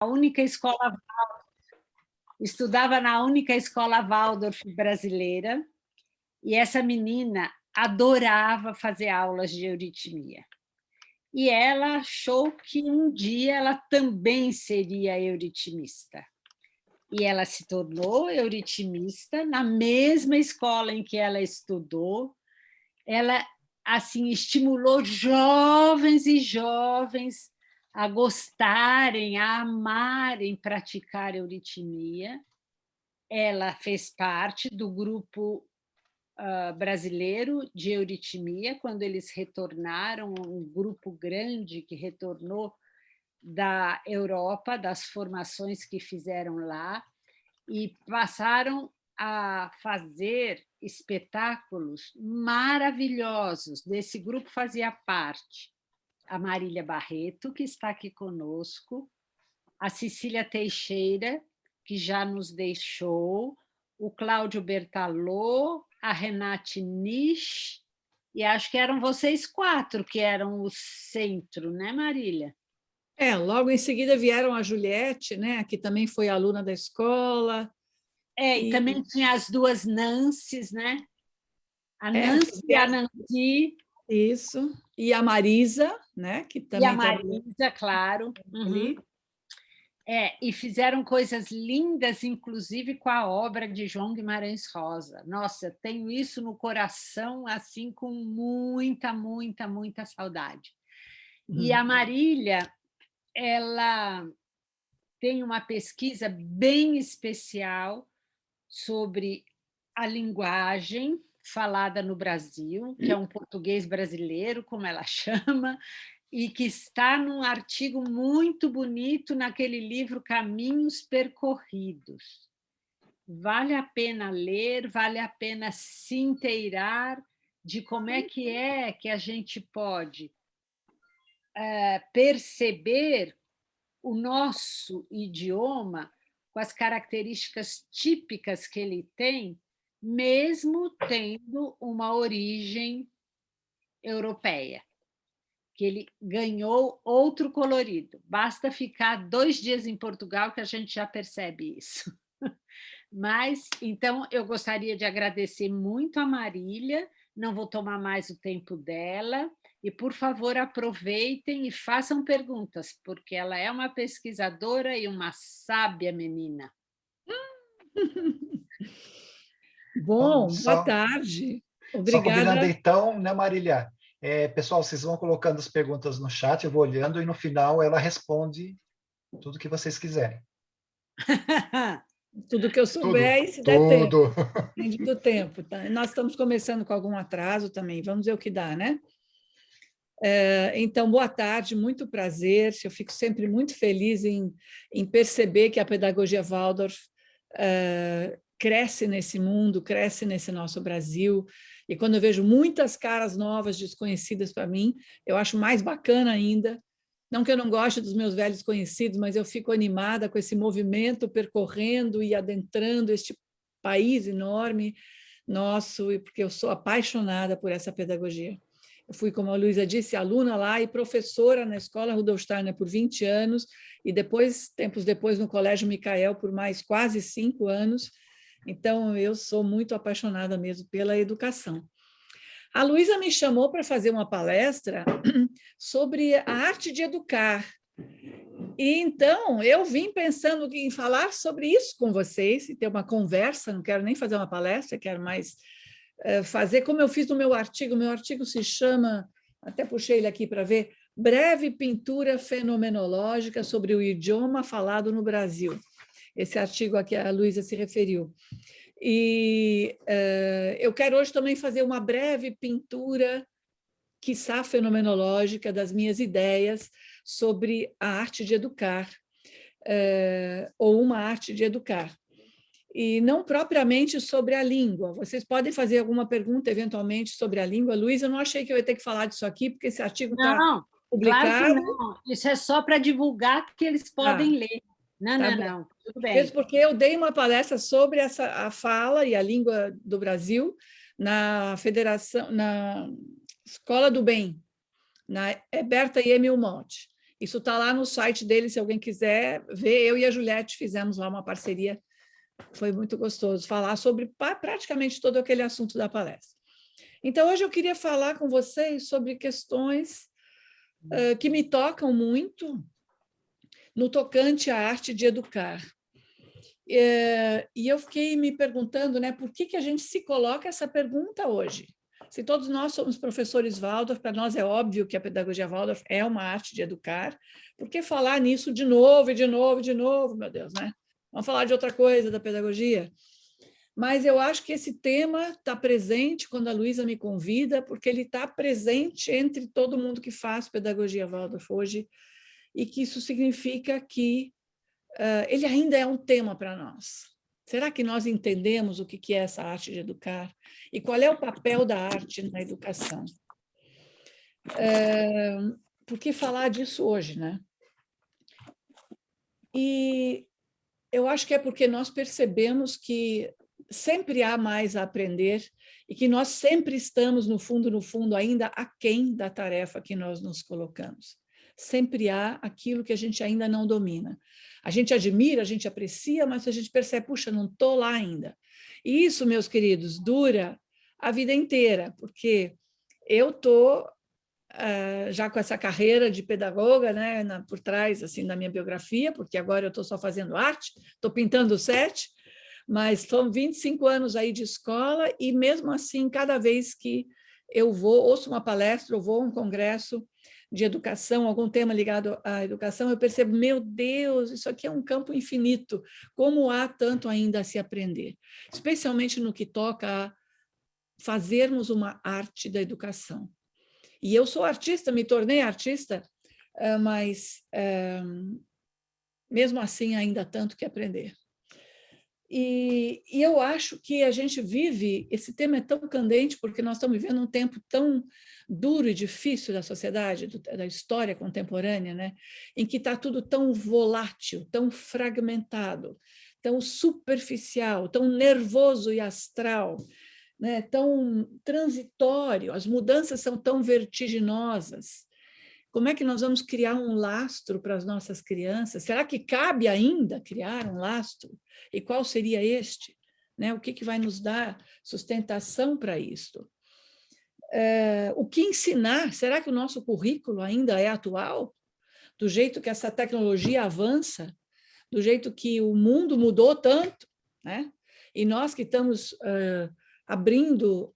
única escola, estudava na única escola Waldorf brasileira, e essa menina adorava fazer aulas de euritmia. E ela achou que um dia ela também seria euritmista. E ela se tornou euritmista na mesma escola em que ela estudou. Ela assim estimulou jovens e jovens a gostarem, a amarem praticar euritmia. Ela fez parte do grupo brasileiro de euritmia, quando eles retornaram, um grupo grande que retornou da Europa, das formações que fizeram lá, e passaram a fazer espetáculos maravilhosos. Desse grupo fazia parte a Marília Barreto, que está aqui conosco, a Cecília Teixeira, que já nos deixou, o Cláudio Bertalô, a Renate Nisch, e acho que eram vocês 4 que eram o centro, né, Marília? Logo em seguida vieram a Juliette, né, que também foi aluna da escola. E também tinha as 2 Nancies, né? A Nancy e a Nancy. Isso. E a Marisa, né, que também... E a Marisa, claro. Uhum. E fizeram coisas lindas, inclusive com a obra de João Guimarães Rosa. Nossa, tenho isso no coração, assim, com muita, muita, muita saudade. E a Marília, ela tem uma pesquisa bem especial sobre a linguagem falada no Brasil, que é um português brasileiro, como ela chama, e que está num artigo muito bonito naquele livro Caminhos Percorridos. Vale a pena ler, vale a pena se inteirar de como é que a gente pode perceber o nosso idioma com as características típicas que ele tem, mesmo tendo uma origem europeia, que ele ganhou outro colorido. Basta ficar 2 dias em Portugal que a gente já percebe isso. Mas, então, eu gostaria de agradecer muito a Marília, não vou tomar mais o tempo dela, e, por favor, aproveitem e façam perguntas, porque ela é uma pesquisadora e uma sábia menina. Bom, boa tarde. Obrigada. Só combinando então, né, Marília? Pessoal, vocês vão colocando as perguntas no chat, eu vou olhando, e no final ela responde tudo que vocês quiserem. Tudo que eu souber, e se der tempo. Depende do tempo. Tá? Nós estamos começando com algum atraso também, vamos ver o que dá, né? Então, boa tarde, muito prazer. Eu fico sempre muito feliz em perceber que a pedagogia Waldorf cresce nesse mundo, cresce nesse nosso Brasil. E quando eu vejo muitas caras novas, desconhecidas para mim, eu acho mais bacana ainda. Não que eu não goste dos meus velhos conhecidos, mas eu fico animada com esse movimento percorrendo e adentrando este país enorme nosso, e porque eu sou apaixonada por essa pedagogia. Eu fui, como a Luísa disse, aluna lá e professora na Escola Rudolf Steiner por 20 anos, e depois, tempos depois, no Colégio Micael por mais quase 5 anos. Então, eu sou muito apaixonada mesmo pela educação. A Luísa me chamou para fazer uma palestra sobre a arte de educar. E então, eu vim pensando em falar sobre isso com vocês, e ter uma conversa, não quero nem fazer uma palestra, quero mais fazer como eu fiz no meu artigo se chama, até puxei ele aqui para ver, Breve Pintura Fenomenológica sobre o Idioma Falado no Brasil. Esse artigo a que a Luísa se referiu. E eu quero hoje também fazer uma breve pintura, quiçá fenomenológica, das minhas ideias sobre a arte de educar, ou uma arte de educar. E não propriamente sobre a língua. Vocês podem fazer alguma pergunta, eventualmente, sobre a língua. Luísa, eu não achei que eu ia ter que falar disso aqui, porque esse artigo está publicado. Claro que não. Isso é só para divulgar que eles podem ler. Não, tudo bem. Mesmo porque eu dei uma palestra sobre a fala e a língua do Brasil na Federação, na Escola do Bem, na Berta e Emil Monte. Isso está lá no site dele, se alguém quiser ver. Eu e a Juliette fizemos lá uma parceria. Foi muito gostoso falar sobre praticamente todo aquele assunto da palestra. Então, hoje eu queria falar com vocês sobre questões que me tocam muito no tocante à arte de educar. E eu fiquei me perguntando, né, por que a gente se coloca essa pergunta hoje? Se todos nós somos professores Waldorf, para nós é óbvio que a pedagogia Waldorf é uma arte de educar, por que falar nisso de novo, e de novo, e de novo, meu Deus, né? Vamos falar de outra coisa da pedagogia? Mas eu acho que esse tema está presente quando a Luísa me convida, porque ele está presente entre todo mundo que faz pedagogia Waldorf hoje, e que isso significa que ele ainda é um tema para nós. Será que nós entendemos o que é essa arte de educar? E qual é o papel da arte na educação? Por que falar disso hoje, né? E eu acho que é porque nós percebemos que sempre há mais a aprender e que nós sempre estamos, no fundo, ainda aquém da tarefa que nós nos colocamos. Sempre há aquilo que a gente ainda não domina. A gente admira, a gente aprecia, mas a gente percebe, puxa, não estou lá ainda. E isso, meus queridos, dura a vida inteira, porque eu estou já com essa carreira de pedagoga, né, por trás assim, da minha biografia, porque agora eu estou só fazendo arte, estou pintando set, mas são 25 anos aí de escola e, mesmo assim, cada vez que eu ouço uma palestra ou vou a um congresso de educação, algum tema ligado à educação, eu percebo, meu Deus, isso aqui é um campo infinito, como há tanto ainda a se aprender, especialmente no que toca a fazermos uma arte da educação. E eu sou artista, me tornei artista, mas mesmo assim ainda há tanto que aprender. E eu acho que a gente vive, esse tema é tão candente porque nós estamos vivendo um tempo tão duro e difícil da sociedade, da história contemporânea, né? Em que está tudo tão volátil, tão fragmentado, tão superficial, tão nervoso e astral, né? Tão transitório, as mudanças são tão vertiginosas. Como é que nós vamos criar um lastro para as nossas crianças? Será que cabe ainda criar um lastro? E qual seria este? Né? O que vai nos dar sustentação para isto? O que ensinar? Será que o nosso currículo ainda é atual? Do jeito que essa tecnologia avança, do jeito que o mundo mudou tanto, né? E nós que estamos abrindo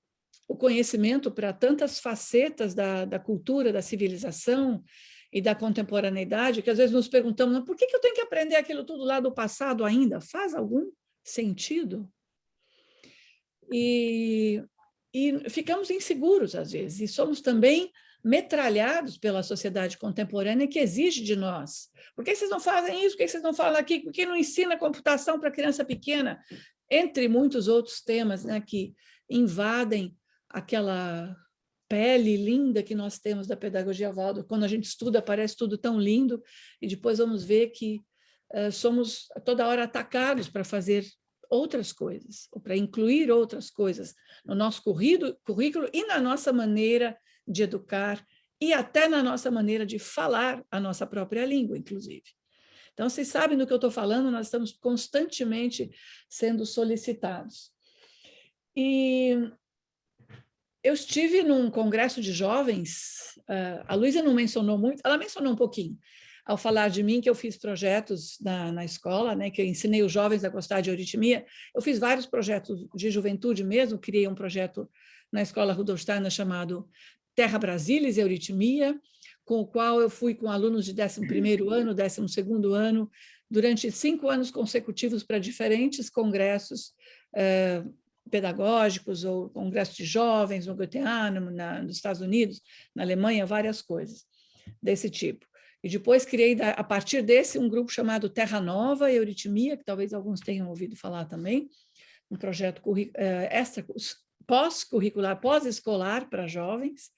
o conhecimento para tantas facetas da cultura, da civilização e da contemporaneidade, que às vezes nos perguntamos, por que eu tenho que aprender aquilo tudo lá do passado ainda? Faz algum sentido? E ficamos inseguros, às vezes, e somos também metralhados pela sociedade contemporânea que exige de nós. Por que vocês não fazem isso? Por que vocês não falam aqui? Por que não ensina computação para criança pequena? Entre muitos outros temas, né, que invadem aquela pele linda que nós temos da pedagogia Waldorf. Quando a gente estuda, parece tudo tão lindo, e depois vamos ver que somos toda hora atacados para fazer outras coisas, ou para incluir outras coisas no nosso currículo e na nossa maneira de educar, e até na nossa maneira de falar a nossa própria língua, inclusive. Então, vocês sabem do que eu estou falando, nós estamos constantemente sendo solicitados. E eu estive num congresso de jovens, a Luísa não mencionou muito, ela mencionou um pouquinho, ao falar de mim, que eu fiz projetos na escola, né, que eu ensinei os jovens a gostar de euritmia. Eu fiz vários projetos de juventude mesmo, criei um projeto na escola Rudolf Steiner chamado Terra Brasilis e Euritmia, com o qual eu fui com alunos de 11º ano, 12º ano, durante 5 anos consecutivos para diferentes congressos pedagógicos ou congressos de jovens no Goetheanum, nos Estados Unidos, na Alemanha, várias coisas desse tipo. E depois criei, a partir desse, um grupo chamado Terra Nova e Euritmia, que talvez alguns tenham ouvido falar também, um projeto pós-curricular, pós-escolar para jovens,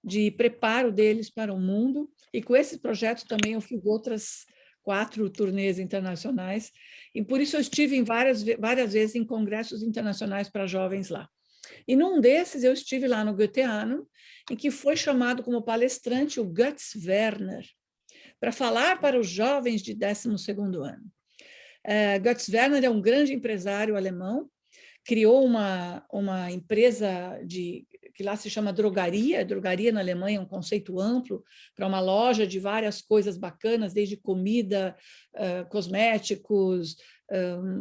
de preparo deles para o mundo, e com esse projeto também eu fiz outras 4 turnês internacionais, e por isso eu estive várias vezes em congressos internacionais para jovens lá. E num desses eu estive lá no Goetheanum, em que foi chamado como palestrante o Götz Werner. para falar para os jovens de 12º ano. Götz Werner é um grande empresário alemão, criou uma empresa que lá se chama drogaria. Drogaria na Alemanha é um conceito amplo para uma loja de várias coisas bacanas, desde comida, cosméticos,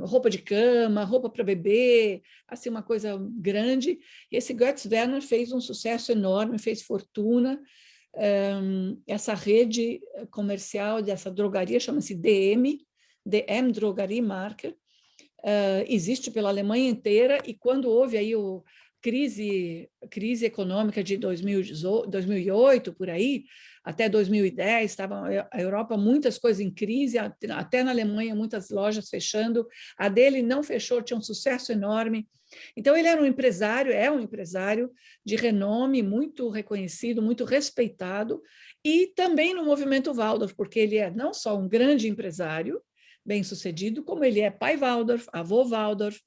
roupa de cama, roupa para bebê, assim, uma coisa grande. E esse Götz Werner fez um sucesso enorme, fez fortuna. Essa rede comercial dessa drogaria chama-se DM Drogeriemarkt, existe pela Alemanha inteira, e quando houve aí crise econômica de 2008, por aí, até 2010, estava a Europa, muitas coisas em crise, até na Alemanha, muitas lojas fechando. A dele não fechou, tinha um sucesso enorme. Então, ele era um empresário, é um empresário de renome, muito reconhecido, muito respeitado, e também no movimento Waldorf, porque ele é não só um grande empresário, bem-sucedido, como ele é pai Waldorf, avô Waldorf,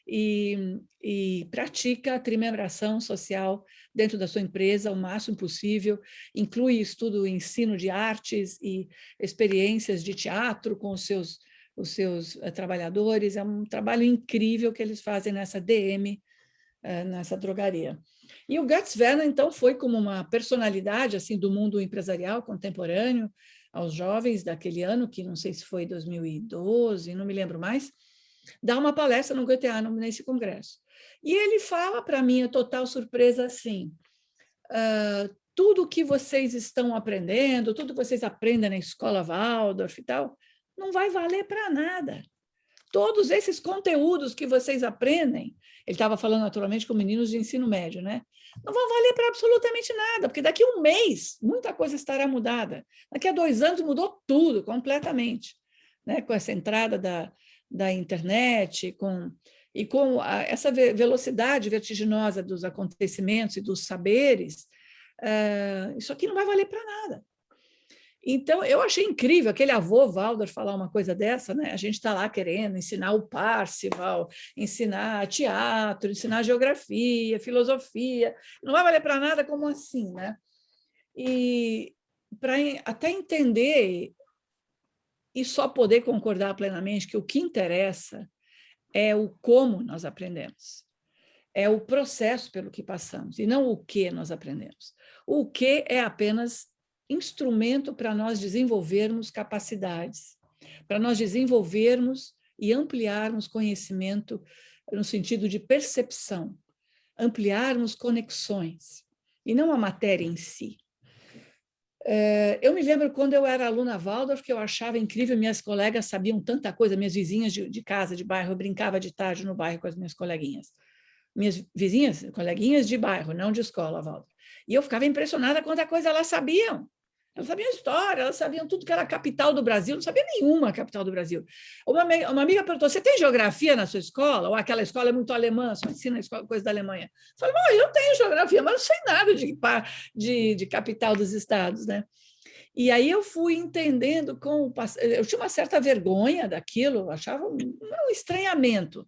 e pratica a trimembração social dentro da sua empresa o máximo possível, inclui estudo, ensino de artes e experiências de teatro com os seus trabalhadores. É um trabalho incrível que eles fazem nessa DM, nessa drogaria. E o Götz Werner, então, foi como uma personalidade assim do mundo empresarial contemporâneo, aos jovens daquele ano, que não sei se foi 2012, não me lembro mais, dá uma palestra no Goetheanum nesse congresso. E ele fala, para minha total surpresa, assim, tudo que vocês estão aprendendo, tudo que vocês aprendem na escola Waldorf e tal, não vai valer para nada. Todos esses conteúdos que vocês aprendem, ele estava falando naturalmente com meninos de ensino médio, né? Não vão valer para absolutamente nada, porque daqui a um mês muita coisa estará mudada. Daqui a 2 anos mudou tudo completamente, né? Com essa entrada da internet, com essa velocidade vertiginosa dos acontecimentos e dos saberes, isso aqui não vai valer para nada. Então, eu achei incrível aquele avô Waldorf falar uma coisa dessa, né? A gente está lá querendo ensinar o Parzival, ensinar teatro, ensinar geografia, filosofia, não vai valer para nada, como assim, né? E para até entender e só poder concordar plenamente que o que interessa é o como nós aprendemos, é o processo pelo que passamos, e não o que nós aprendemos. O que é apenas instrumento para nós desenvolvermos capacidades, para nós desenvolvermos e ampliarmos conhecimento no sentido de percepção, ampliarmos conexões, e não a matéria em si. Eu me lembro quando eu era aluna Waldorf, que eu achava incrível, minhas colegas sabiam tanta coisa, minhas vizinhas de casa, de bairro, eu brincava de tarde no bairro com as minhas coleguinhas. Minhas vizinhas, coleguinhas de bairro, não de escola, Waldorf. E eu ficava impressionada quanta coisa elas sabiam. Elas sabiam história, elas sabiam tudo que era a capital do Brasil, não sabia nenhuma capital do Brasil. Uma amiga perguntou, você tem geografia na sua escola? Ou aquela escola é muito alemã, só ensina coisa da Alemanha? Eu falei, eu tenho geografia, mas não sei nada de capital dos estados, né? E aí eu fui entendendo, eu tinha uma certa vergonha daquilo, achava um estranhamento,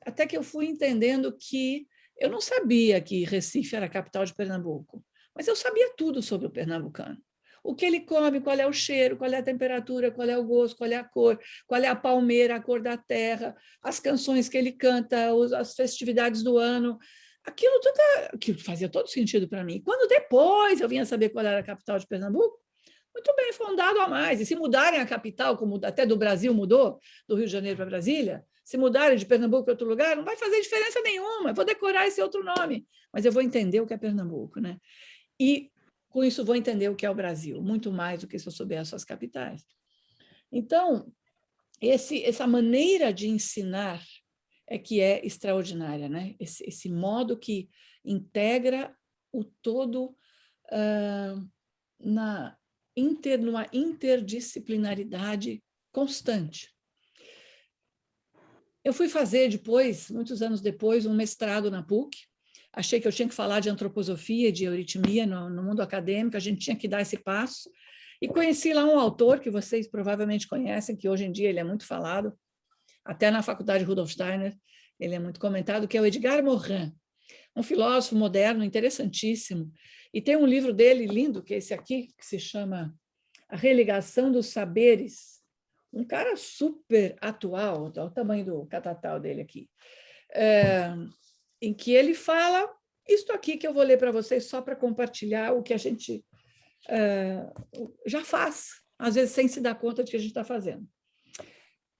até que eu fui entendendo que eu não sabia que Recife era a capital de Pernambuco, mas eu sabia tudo sobre o pernambucano. O que ele come, qual é o cheiro, qual é a temperatura, qual é o gosto, qual é a cor, qual é a palmeira, a cor da terra, as canções que ele canta, as festividades do ano. Aquilo fazia todo sentido para mim. Quando depois eu vinha saber qual era a capital de Pernambuco, muito bem, foi um dado a mais. E se mudarem a capital, como até do Brasil mudou, do Rio de Janeiro para Brasília, se mudarem de Pernambuco para outro lugar, não vai fazer diferença nenhuma. Eu vou decorar esse outro nome, mas eu vou entender o que é Pernambuco, né? E com isso vou entender o que é o Brasil, muito mais do que se eu souber as suas capitais. Então, essa maneira de ensinar é que é extraordinária, né? Esse modo que integra o todo numa interdisciplinaridade constante. Eu fui fazer depois, muitos anos depois, um mestrado na PUC. Achei que eu tinha que falar de antroposofia, de euritmia no mundo acadêmico, a gente tinha que dar esse passo. E conheci lá um autor que vocês provavelmente conhecem, que hoje em dia ele é muito falado, até na faculdade Rudolf Steiner, ele é muito comentado, que é o Edgar Morin, um filósofo moderno interessantíssimo. E tem um livro dele lindo, que é esse aqui, que se chama a religação dos saberes, um cara super atual, olha o tamanho do catatal dele aqui, em que ele fala isto aqui que eu vou ler para vocês só para compartilhar o que a gente já faz, às vezes sem se dar conta de que a gente está fazendo.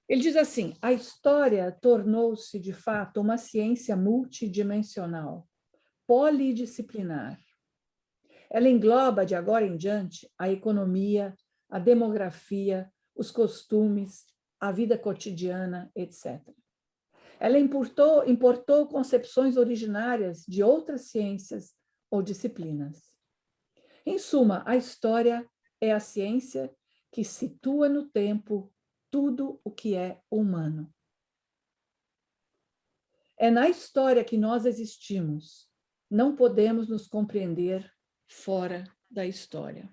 Ele diz assim: a história tornou-se, de fato, uma ciência multidimensional, polidisciplinar. Ela engloba, de agora em diante, a economia, a demografia, os costumes, a vida cotidiana, etc. Ela importou concepções originárias de outras ciências ou disciplinas. Em suma, a história é a ciência que situa no tempo tudo o que é humano. É na história que nós existimos. Não podemos nos compreender fora da história.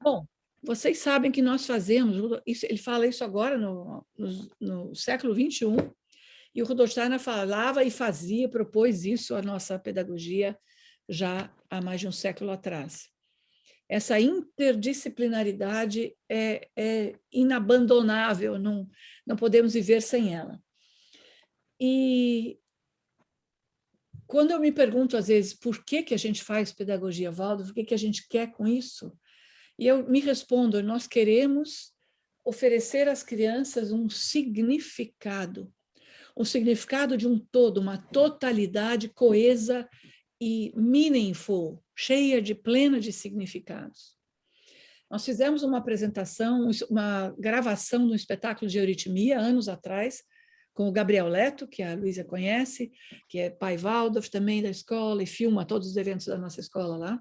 Bom, vocês sabem que nós fazemos, ele fala isso agora no século XXI, e o Rudolf Steiner falava e fazia, propôs isso à nossa pedagogia já há mais de um século atrás. Essa interdisciplinaridade é inabandonável, não podemos viver sem ela. E quando eu me pergunto, às vezes, por que a gente faz pedagogia, Waldorf, o que a gente quer com isso? E eu me respondo, nós queremos oferecer às crianças um significado de um todo, uma totalidade coesa e meaningful, plena de significados. Nós fizemos uma apresentação, uma gravação de um espetáculo de euritmia, anos atrás, com o Gabriel Leto, que a Luísa conhece, que é pai Waldorf também da escola, e filma todos os eventos da nossa escola lá.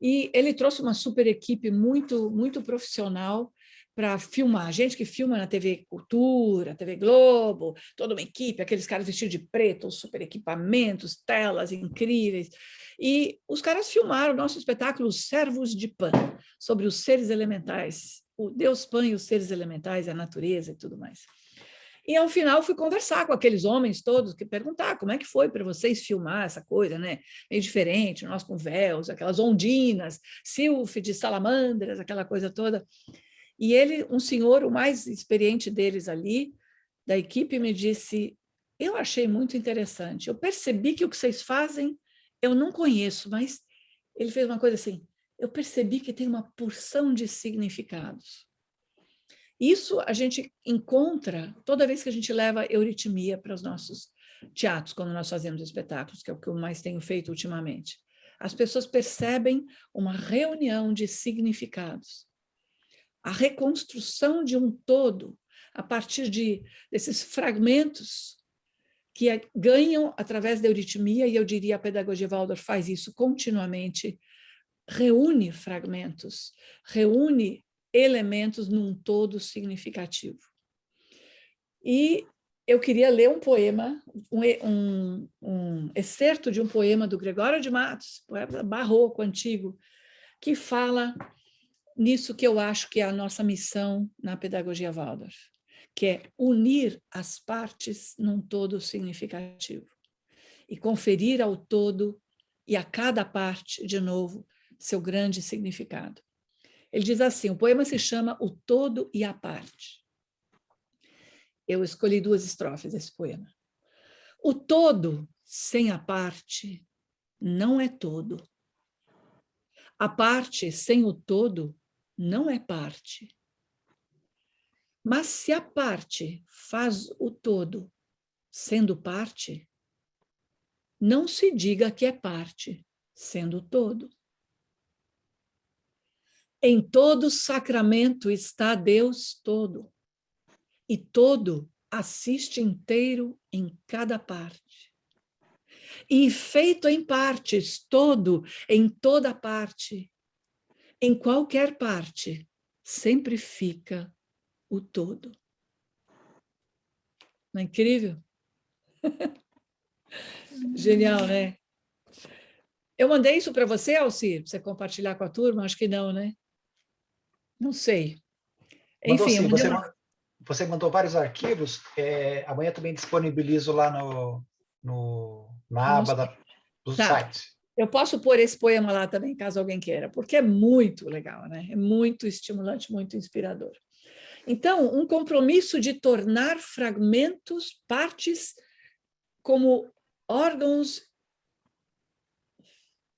E ele trouxe uma super equipe muito, muito profissional para filmar. Gente que filma na TV Cultura, TV Globo, toda uma equipe, aqueles caras vestidos de preto, super equipamentos, telas incríveis. E os caras filmaram o nosso espetáculo Servos de Pan, sobre os seres elementais, o Deus Pan e os seres elementais, a natureza e tudo mais. E, ao final, fui conversar com aqueles homens todos, que perguntar como é que foi para vocês filmar essa coisa, né? Meio diferente, nós com véus, aquelas ondinas, sílfides, salamandras, aquela coisa toda. E ele, um senhor, o mais experiente deles ali, da equipe, me disse, eu achei muito interessante, eu percebi que o que vocês fazem eu não conheço, mas ele fez uma coisa assim, eu percebi que tem uma porção de significados. Isso a gente encontra toda vez que a gente leva euritmia para os nossos teatros, quando nós fazemos espetáculos, que é o que eu mais tenho feito ultimamente. As pessoas percebem uma reunião de significados. A reconstrução de um todo a partir desses fragmentos que ganham através da euritmia, e eu diria a pedagogia Waldorf faz isso continuamente, reúne fragmentos, reúne elementos num todo significativo. E eu queria ler um poema, um excerto de um poema do Gregório de Matos, poema barroco, antigo, que fala nisso que eu acho que é a nossa missão na pedagogia Waldorf, que é unir as partes num todo significativo e conferir ao todo e a cada parte, de novo, seu grande significado. Ele diz assim, o poema se chama O Todo e a Parte. Eu escolhi 2 estrofes desse poema. O todo sem a parte não é todo. A parte sem o todo não é parte. Mas se a parte faz o todo sendo parte, não se diga que é parte sendo todo. Em todo sacramento está Deus todo, e todo assiste inteiro em cada parte. E feito em partes, todo em toda parte, em qualquer parte, sempre fica o todo. Não é incrível? Genial, né? Eu mandei isso para você, Alcir, para você compartilhar com a turma? Acho que não, né? Não sei. Mandou, Enfim, sim, você mandou vários arquivos. Amanhã também disponibilizo lá na aba do site. Eu posso pôr esse poema lá também, caso alguém queira, porque é muito legal, né? É muito estimulante, muito inspirador. Então, um compromisso de tornar fragmentos, partes, como órgãos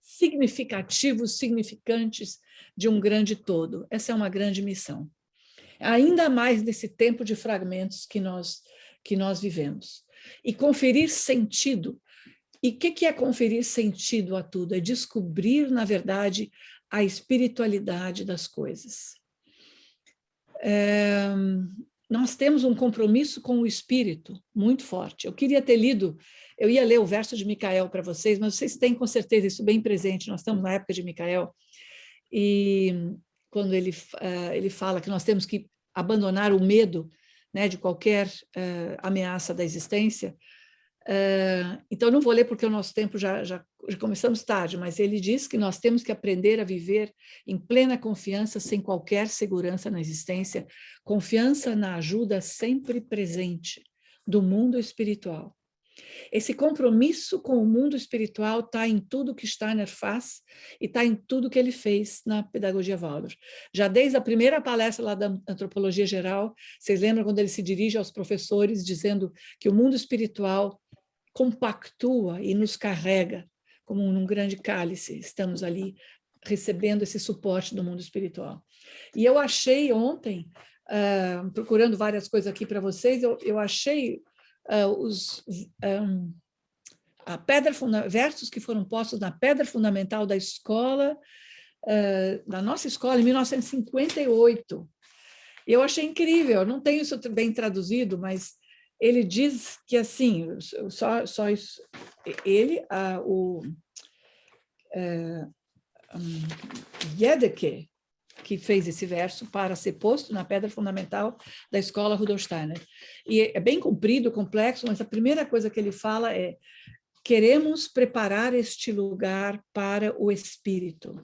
significativos, significantes de um grande todo. Essa é uma grande missão. Ainda mais nesse tempo de fragmentos que nós vivemos. E conferir sentido. E o que é conferir sentido a tudo? É descobrir, na verdade, a espiritualidade das coisas. Nós temos um compromisso com o espírito muito forte. Eu ia ler o verso de Micael para vocês, mas vocês têm com certeza isso bem presente. Nós estamos na época de Micael, e quando ele fala que nós temos que abandonar o medo, né, de qualquer ameaça da existência. Então, não vou ler porque o nosso tempo já começamos tarde, mas ele diz que nós temos que aprender a viver em plena confiança, sem qualquer segurança na existência, confiança na ajuda sempre presente do mundo espiritual. Esse compromisso com o mundo espiritual está em tudo que Steiner faz e está em tudo que ele fez na Pedagogia Waldorf. Já desde a primeira palestra lá da Antropologia Geral, vocês lembram quando ele se dirige aos professores dizendo que o mundo espiritual compactua e nos carrega como num grande cálice. Estamos ali recebendo esse suporte do mundo espiritual. E eu achei ontem, procurando várias coisas aqui para vocês, eu achei versos que foram postos na pedra fundamental da escola, da nossa escola, em 1958. Eu achei incrível, não tenho isso bem traduzido, mas ele diz que, assim, só isso, ele, o Jedeke, que fez esse verso para ser posto na pedra fundamental da escola Rudolf Steiner. E é bem comprido, complexo, mas a primeira coisa que ele fala é: queremos preparar este lugar para o espírito,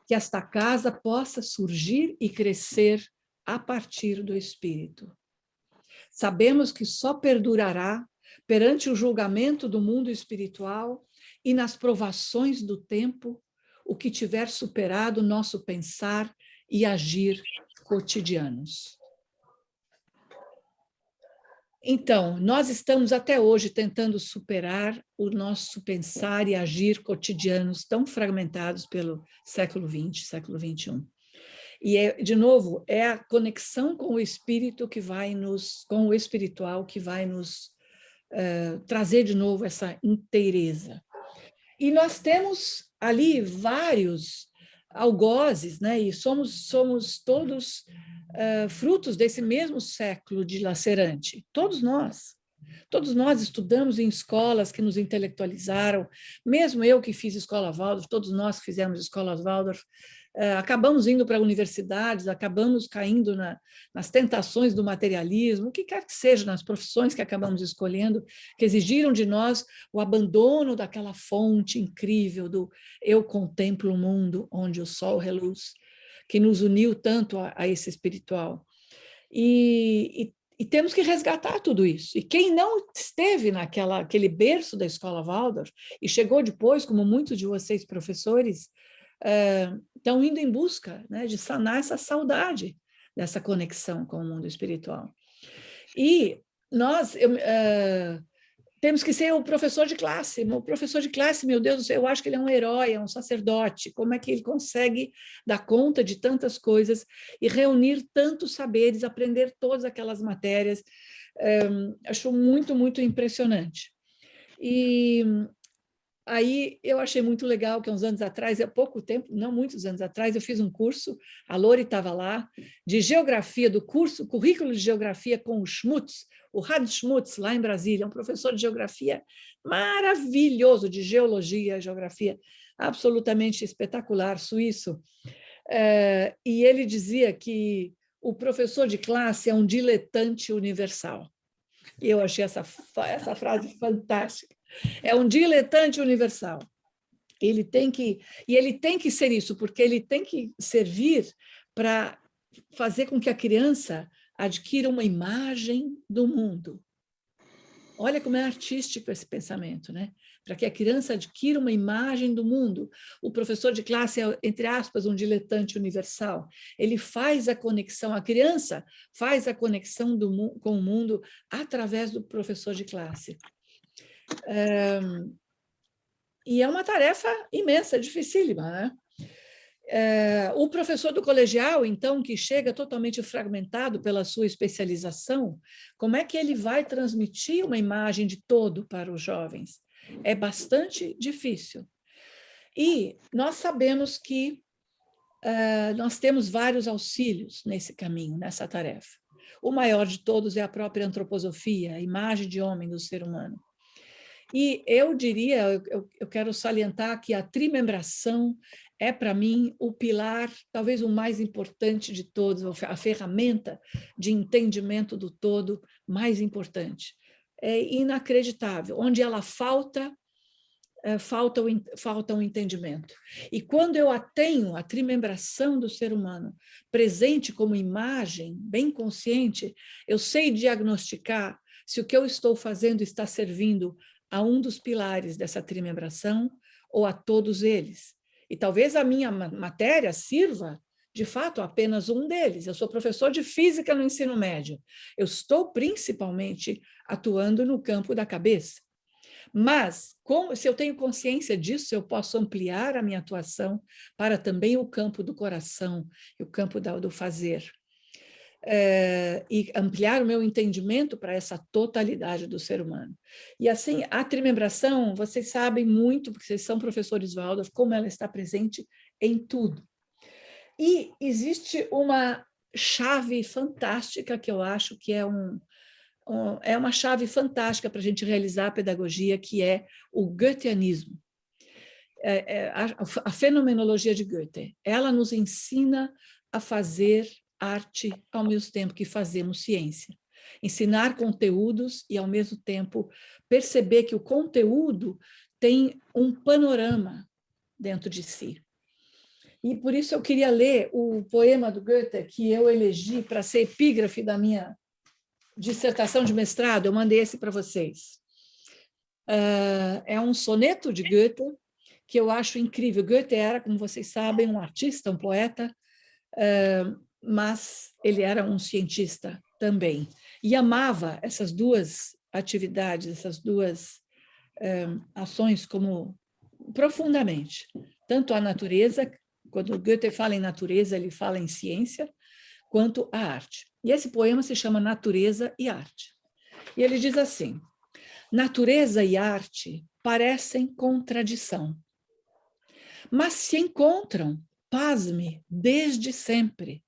que esta casa possa surgir e crescer a partir do espírito. Sabemos que só perdurará perante o julgamento do mundo espiritual e nas provações do tempo o que tiver superado nosso pensar e agir cotidianos. Então, nós estamos até hoje tentando superar o nosso pensar e agir cotidianos tão fragmentados pelo século XX, século XXI. E, de novo, é a conexão com o espírito com o espiritual que vai nos trazer de novo essa inteireza. E nós temos ali vários algozes, né? E somos todos frutos desse mesmo século dilacerante. Todos nós estudamos em escolas que nos intelectualizaram, mesmo eu que fiz escola Waldorf, todos nós que fizemos escolas Waldorf, acabamos indo para universidades, acabamos caindo nas tentações do materialismo, o que quer que seja, nas profissões que acabamos escolhendo, que exigiram de nós o abandono daquela fonte incrível do eu contemplo o mundo onde o sol reluz, que nos uniu tanto a esse espiritual. E temos que resgatar tudo isso. E quem não esteve naquele berço da escola Waldorf e chegou depois, como muitos de vocês professores, estão indo em busca, né, de sanar essa saudade dessa conexão com o mundo espiritual. E nós temos que ser o professor de classe. O professor de classe, meu Deus do céu, eu acho que ele é um herói, é um sacerdote. Como é que ele consegue dar conta de tantas coisas e reunir tantos saberes, aprender todas aquelas matérias? Acho muito, muito impressionante. E aí eu achei muito legal que uns anos atrás, há pouco tempo, não muitos anos atrás, eu fiz um curso, a Lori estava lá, de geografia, do currículo de geografia com o Schmutz, o Hans Schmutz, lá em Brasília, um professor de geografia maravilhoso, de geologia, geografia, absolutamente espetacular, suíço. E ele dizia que o professor de classe é um diletante universal. E eu achei essa frase fantástica. É um diletante universal. Ele tem que ser isso, porque ele tem que servir para fazer com que a criança adquira uma imagem do mundo. Olha como é artístico esse pensamento, né? Para que a criança adquira uma imagem do mundo. O professor de classe é, entre aspas, um diletante universal. Ele faz a conexão, a criança faz a conexão com o mundo através do professor de classe. E é uma tarefa imensa, dificílima, né? O professor do colegial, então, que chega totalmente fragmentado pela sua especialização, como é que ele vai transmitir uma imagem de todo para os jovens? É bastante difícil. E nós sabemos que nós temos vários auxílios nesse caminho, nessa tarefa. O maior de todos é a própria antroposofia, a imagem de homem do ser humano. E eu diria, eu quero salientar que a trimembração é, para mim, o pilar, talvez o mais importante de todos, a ferramenta de entendimento do todo mais importante. É inacreditável. Onde ela falta um entendimento. E quando eu a tenho, a trimembração do ser humano, presente como imagem, bem consciente, eu sei diagnosticar se o que eu estou fazendo está servindo a um dos pilares dessa trimembração ou a todos eles. E talvez a minha matéria sirva, de fato, apenas um deles. Eu sou professor de física no ensino médio. Eu estou principalmente atuando no campo da cabeça. Mas, se eu tenho consciência disso, eu posso ampliar a minha atuação para também o campo do coração e o campo do fazer. E ampliar o meu entendimento para essa totalidade do ser humano. E assim, a trimembração, vocês sabem muito, porque vocês são professores Waldorf, como ela está presente em tudo. E existe uma chave fantástica que eu acho que é uma chave fantástica para a gente realizar a pedagogia, que é o goetheanismo. A fenomenologia de Goethe. Ela nos ensina a fazer arte ao mesmo tempo que fazemos ciência. Ensinar conteúdos e, ao mesmo tempo, perceber que o conteúdo tem um panorama dentro de si. E, por isso, eu queria ler o poema do Goethe que eu elegi para ser epígrafe da minha dissertação de mestrado. Eu mandei esse para vocês. É um soneto de Goethe que eu acho incrível. Goethe era, como vocês sabem, um artista, um poeta, mas ele era um cientista também. E amava essas duas atividades, essas duas ações como profundamente. Tanto a natureza, quando Goethe fala em natureza, ele fala em ciência, quanto a arte. E esse poema se chama Natureza e Arte. E ele diz assim: natureza e arte parecem contradição, mas se encontram, pasme, desde sempre.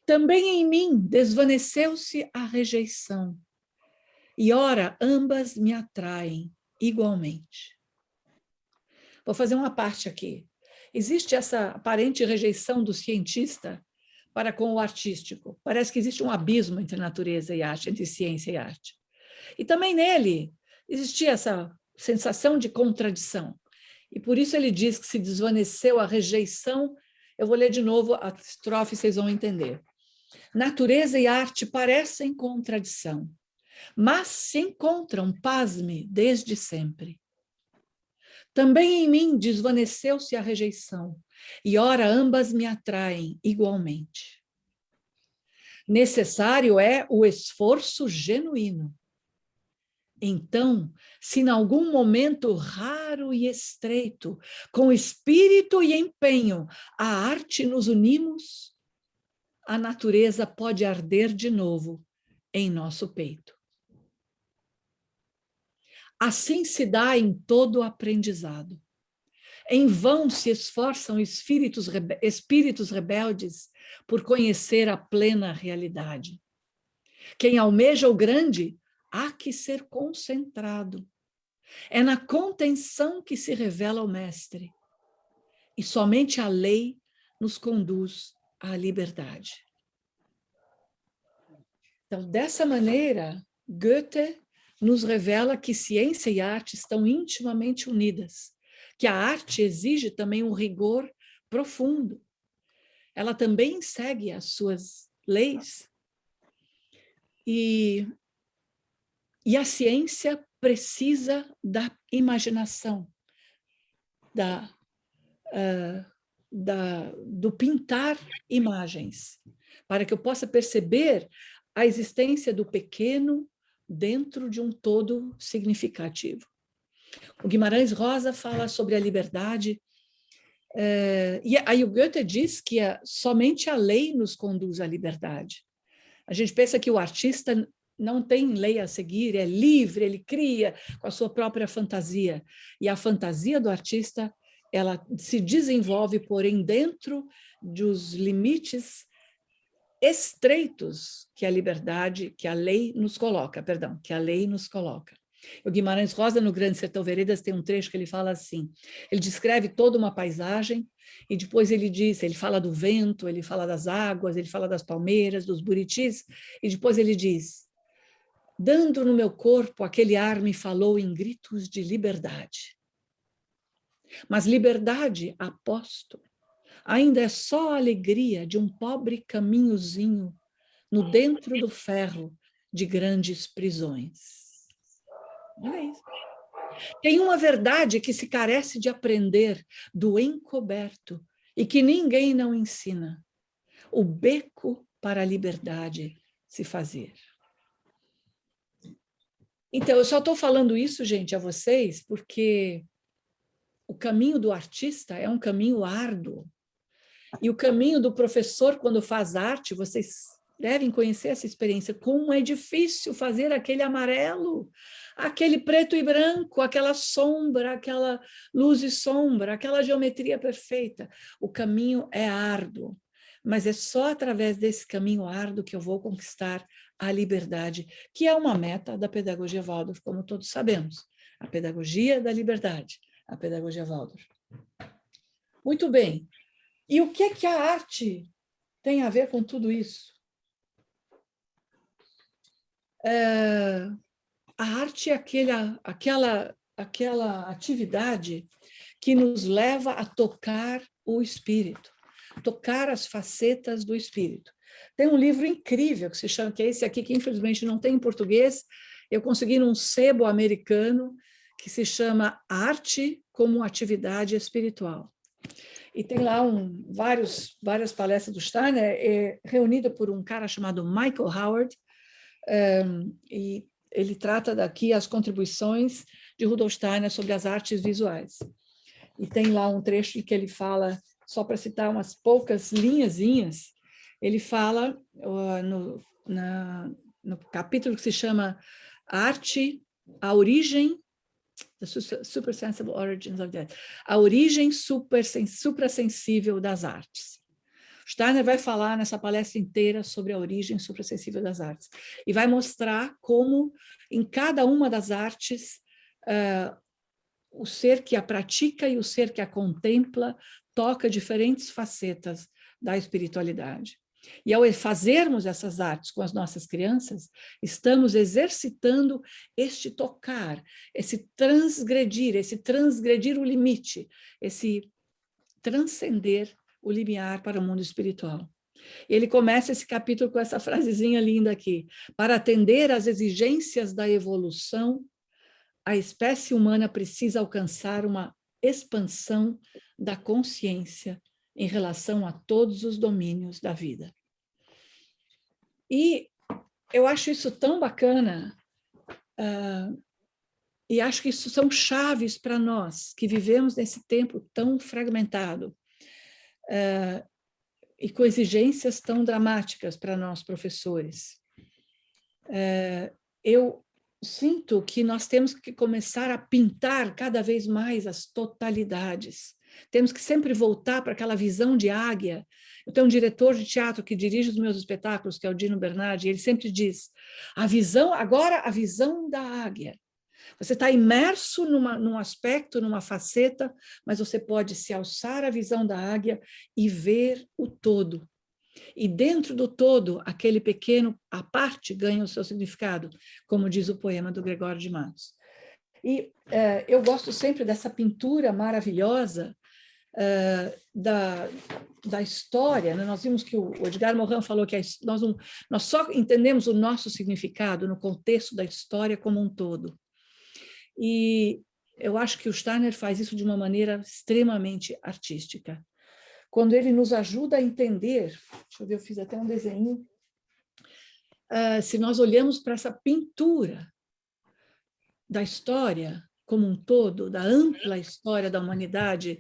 Também em mim desvaneceu-se a rejeição, e ora ambas me atraem igualmente. Vou fazer uma parte aqui. Existe essa aparente rejeição do cientista para com o artístico. Parece que existe um abismo entre natureza e arte, entre ciência e arte. E também nele existia essa sensação de contradição. E por isso ele diz que se desvaneceu a rejeição. Eu vou ler de novo a estrofe, vocês vão entender. Natureza e arte parecem contradição, mas se encontram, pasme, desde sempre. Também em mim desvaneceu-se a rejeição, e ora ambas me atraem igualmente. Necessário é o esforço genuíno. Então, se em algum momento raro e estreito, com espírito e empenho, a arte nos unimos, a natureza pode arder de novo em nosso peito. Assim se dá em todo o aprendizado. Em vão se esforçam espíritos rebeldes por conhecer a plena realidade. Quem almeja o grande há que ser concentrado. É na contenção que se revela o mestre. E somente a lei nos conduz à liberdade. Então, dessa maneira, Goethe nos revela que ciência e arte estão intimamente unidas, que a arte exige também um rigor profundo. Ela também segue as suas leis. E E a ciência precisa da imaginação, do pintar imagens, para que eu possa perceber a existência do pequeno dentro de um todo significativo. O Guimarães Rosa fala sobre a liberdade, e aí o Goethe diz que somente a lei nos conduz à liberdade. A gente pensa que o artista não tem lei a seguir, é livre, ele cria com a sua própria fantasia. E a fantasia do artista, ela se desenvolve, porém, dentro dos limites estreitos que a liberdade, que a lei nos coloca, que a lei nos coloca. O Guimarães Rosa, no Grande Sertão Veredas, tem um trecho que ele fala assim, ele descreve toda uma paisagem e depois ele fala do vento, ele fala das águas, ele fala das palmeiras, dos buritis, e depois ele diz, dando no meu corpo, aquele ar me falou em gritos de liberdade. Mas liberdade, aposto, ainda é só a alegria de um pobre caminhozinho no dentro do ferro de grandes prisões. Olha isso. Tem uma verdade que se carece de aprender do encoberto e que ninguém não ensina. O beco para a liberdade se fazer. Então, eu só estou falando isso, gente, a vocês, porque o caminho do artista é um caminho árduo. E o caminho do professor, quando faz arte, vocês devem conhecer essa experiência, como é difícil fazer aquele amarelo, aquele preto e branco, aquela sombra, aquela luz e sombra, aquela geometria perfeita. O caminho é árduo, mas é só através desse caminho árduo que eu vou conquistar a liberdade, que é uma meta da pedagogia Waldorf, como todos sabemos. A pedagogia da liberdade, a pedagogia Waldorf. Muito bem. E o que a arte tem a ver com tudo isso? A arte é aquela atividade que nos leva a tocar o espírito, tocar as facetas do espírito. Tem um livro incrível que se chama, que é esse aqui, que infelizmente não tem em português, eu consegui num sebo americano, que se chama Arte como Atividade Espiritual. E tem lá várias palestras do Steiner, reunida por um cara chamado Michael Howard, e ele trata daqui as contribuições de Rudolf Steiner sobre as artes visuais. E tem lá um trecho que ele fala, só para citar umas poucas linhazinhas, ele fala no capítulo que se chama Arte, a origem, The Supersensible Origins of That, a origem suprassensível das artes. Steiner vai falar nessa palestra inteira sobre a origem suprassensível das artes e vai mostrar como em cada uma das artes o ser que a pratica e o ser que a contempla toca diferentes facetas da espiritualidade. E ao fazermos essas artes com as nossas crianças, estamos exercitando este tocar, esse transgredir o limite, esse transcender o limiar para o mundo espiritual. Ele começa esse capítulo com essa frasezinha linda aqui. Para atender às exigências da evolução, a espécie humana precisa alcançar uma expansão da consciência em relação a todos os domínios da vida. E eu acho isso tão bacana, e acho que isso são chaves para nós, que vivemos nesse tempo tão fragmentado, e com exigências tão dramáticas para nós, professores. Eu sinto que nós temos que começar a pintar cada vez mais as totalidades. Temos que sempre voltar para aquela visão de águia. Eu tenho um diretor de teatro que dirige os meus espetáculos, que é o Dino Bernardi, e ele sempre diz, agora a visão da águia. Você está imerso num aspecto, numa faceta, mas você pode se alçar à visão da águia e ver o todo. E dentro do todo, aquele pequeno, a parte ganha o seu significado, como diz o poema do Gregório de Matos. E eu gosto sempre dessa pintura maravilhosa da história, né? Nós vimos que o Edgar Morin falou que nós só entendemos o nosso significado no contexto da história como um todo. E eu acho que o Steiner faz isso de uma maneira extremamente artística. Quando ele nos ajuda a entender, deixa eu ver, eu fiz até um desenho, se nós olhamos para essa pintura da história como um todo, da ampla história da humanidade,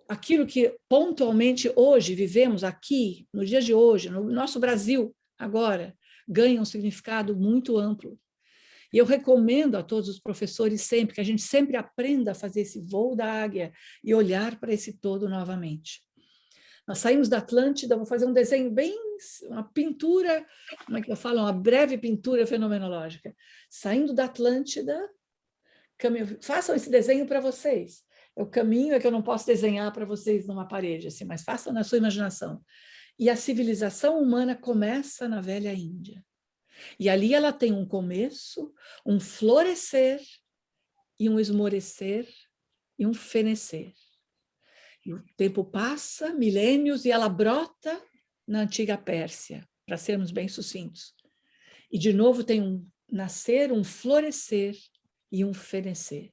aquilo que pontualmente hoje vivemos aqui, no dia de hoje, no nosso Brasil agora, ganha um significado muito amplo. E eu recomendo a todos os professores sempre, que a gente sempre aprenda a fazer esse voo da águia e olhar para esse todo novamente. Nós saímos da Atlântida, vou fazer um desenho bem, uma pintura, como é que eu falo? Uma breve pintura fenomenológica. Saindo da Atlântida, façam esse desenho para vocês. O caminho é que eu não posso desenhar para vocês numa parede, assim, mas façam na sua imaginação. E a civilização humana começa na velha Índia. E ali ela tem um começo, um florescer, e um esmorecer, e um fenecer. E o tempo passa, milênios, e ela brota na antiga Pérsia, para sermos bem sucintos. E de novo tem um nascer, um florescer e um fenecer.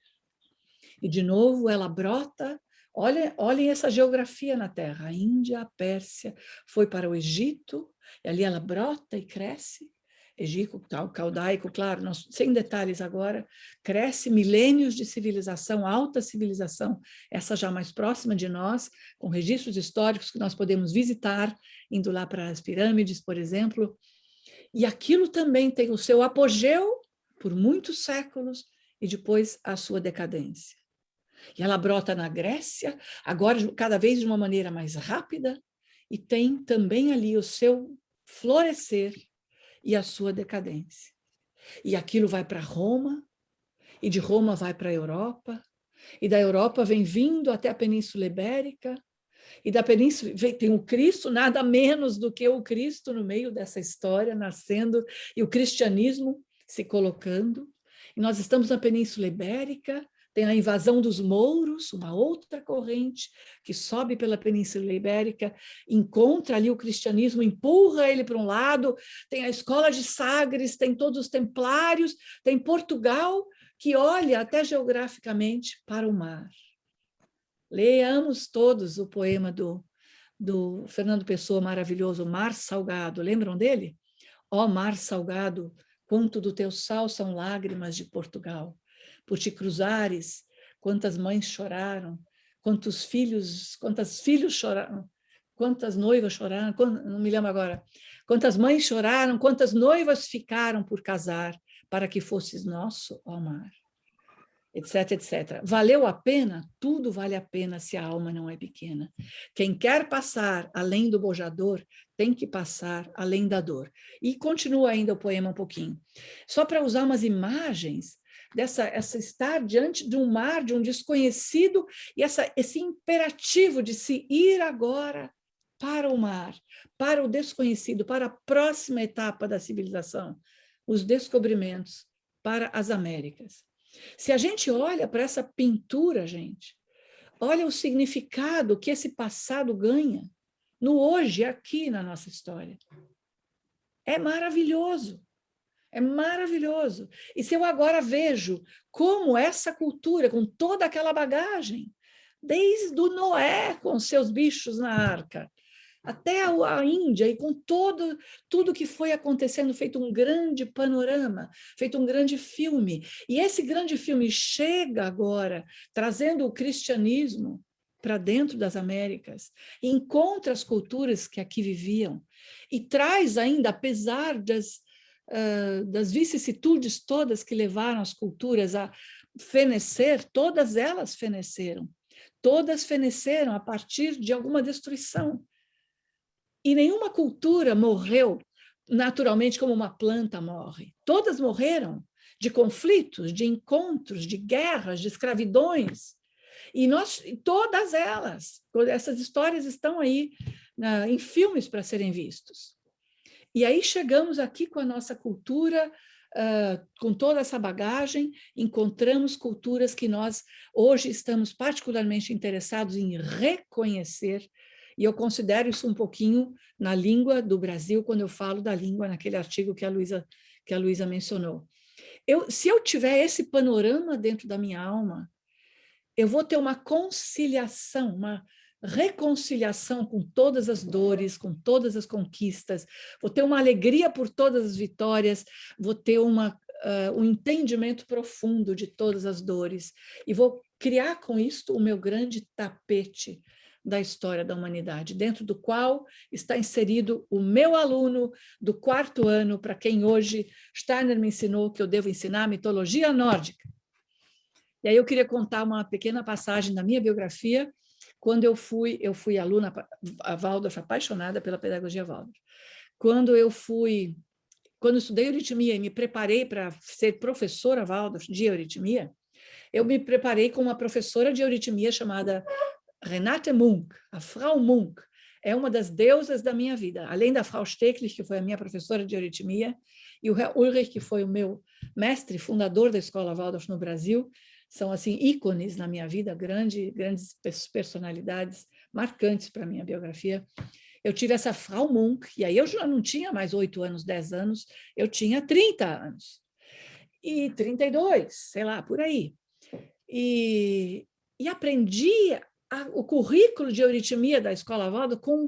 E de novo ela brota, olhem essa geografia na Terra, a Índia, a Pérsia, foi para o Egito, e ali ela brota e cresce, Egito, caldaico, claro, sem detalhes agora, cresce milênios de civilização, alta civilização, essa já mais próxima de nós, com registros históricos que nós podemos visitar, indo lá para as pirâmides, por exemplo, e aquilo também tem o seu apogeu por muitos séculos e depois a sua decadência. E ela brota na Grécia, agora cada vez de uma maneira mais rápida, e tem também ali o seu florescer e a sua decadência. E aquilo vai para Roma, e de Roma vai para a Europa, e da Europa vem vindo até a Península Ibérica, e da Península tem o Cristo, nada menos do que o Cristo no meio dessa história, nascendo, e o cristianismo se colocando. E nós estamos na Península Ibérica, tem a invasão dos mouros, uma outra corrente que sobe pela Península Ibérica, encontra ali o cristianismo, empurra ele para um lado, tem a escola de Sagres, tem todos os templários, tem Portugal, que olha até geograficamente para o mar. Leamos todos o poema do Fernando Pessoa, maravilhoso, Mar Salgado, lembram dele? Ó mar salgado, quanto do teu sal são lágrimas de Portugal. Por te cruzares, quantas mães choraram, quantos filhos choraram, quantas noivas choraram, não me lembro agora, quantas mães choraram, quantas noivas ficaram por casar, para que fosses nosso, ó mar, etc, etc. Valeu a pena? Tudo vale a pena se a alma não é pequena. Quem quer passar além do bojador, tem que passar além da dor. E continua ainda o poema um pouquinho. Só para usar umas imagens, essa estar diante de um mar, de um desconhecido, e esse imperativo de se ir agora para o mar, para o desconhecido, para a próxima etapa da civilização, os descobrimentos para as Américas. Se a gente olha para essa pintura, gente, olha o significado que esse passado ganha no hoje, aqui na nossa história. É maravilhoso. É maravilhoso. E se eu agora vejo como essa cultura, com toda aquela bagagem, desde o Noé com seus bichos na arca, até a Índia, e com tudo que foi acontecendo, feito um grande panorama, feito um grande filme. E esse grande filme chega agora, trazendo o cristianismo para dentro das Américas, encontra as culturas que aqui viviam, e traz ainda, apesar das vicissitudes todas que levaram as culturas a fenecer, todas elas feneceram. Todas feneceram a partir de alguma destruição. E nenhuma cultura morreu naturalmente como uma planta morre. Todas morreram de conflitos, de encontros, de guerras, de escravidões. E todas essas histórias estão aí em filmes para serem vistos. E aí chegamos aqui com a nossa cultura com toda essa bagagem, encontramos culturas que nós hoje estamos particularmente interessados em reconhecer, e eu considero isso um pouquinho na língua do Brasil, quando eu falo da língua naquele artigo que a Luísa mencionou. Se eu tiver esse panorama dentro da minha alma, eu vou ter uma conciliação, uma reconciliação com todas as dores, com todas as conquistas, vou ter uma alegria por todas as vitórias, vou ter um entendimento profundo de todas as dores, e vou criar com isto o meu grande tapete da história da humanidade, dentro do qual está inserido o meu aluno do 4º ano, para quem hoje Steiner me ensinou que eu devo ensinar mitologia nórdica. E aí eu queria contar uma pequena passagem da minha biografia, quando eu fui aluna, a Waldorf, apaixonada pela pedagogia Waldorf. Quando eu estudei euritmia e me preparei para ser professora Waldorf de euritmia, eu me preparei com uma professora de euritmia chamada Renate Munk, a Frau Munk, é uma das deusas da minha vida, além da Frau Stecklich, que foi a minha professora de euritmia, e o Herr Ulrich, que foi o meu mestre, fundador da Escola Waldorf no Brasil, são assim ícones na minha vida, grandes personalidades marcantes para a minha biografia. Eu tive essa Frau Munk, e aí eu já não tinha mais 8 anos, 10 anos, eu tinha 30 anos, e 32, sei lá, por aí. E aprendi o currículo de euritmia da Escola Waldorf com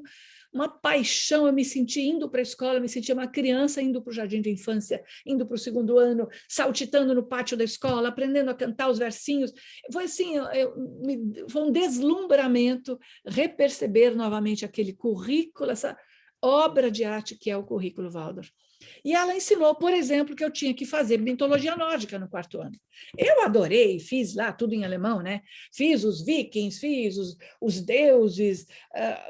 uma paixão. Eu me senti indo para a escola, eu me sentia uma criança indo para o jardim de infância, indo para o 2º ano, saltitando no pátio da escola, aprendendo a cantar os versinhos. Foi assim, foi um deslumbramento reperceber novamente aquele currículo, essa obra de arte que é o currículo Waldorf. E ela ensinou, por exemplo, que eu tinha que fazer mitologia nórdica no 4º ano. Eu adorei, fiz lá tudo em alemão, né? Fiz os vikings, fiz os deuses,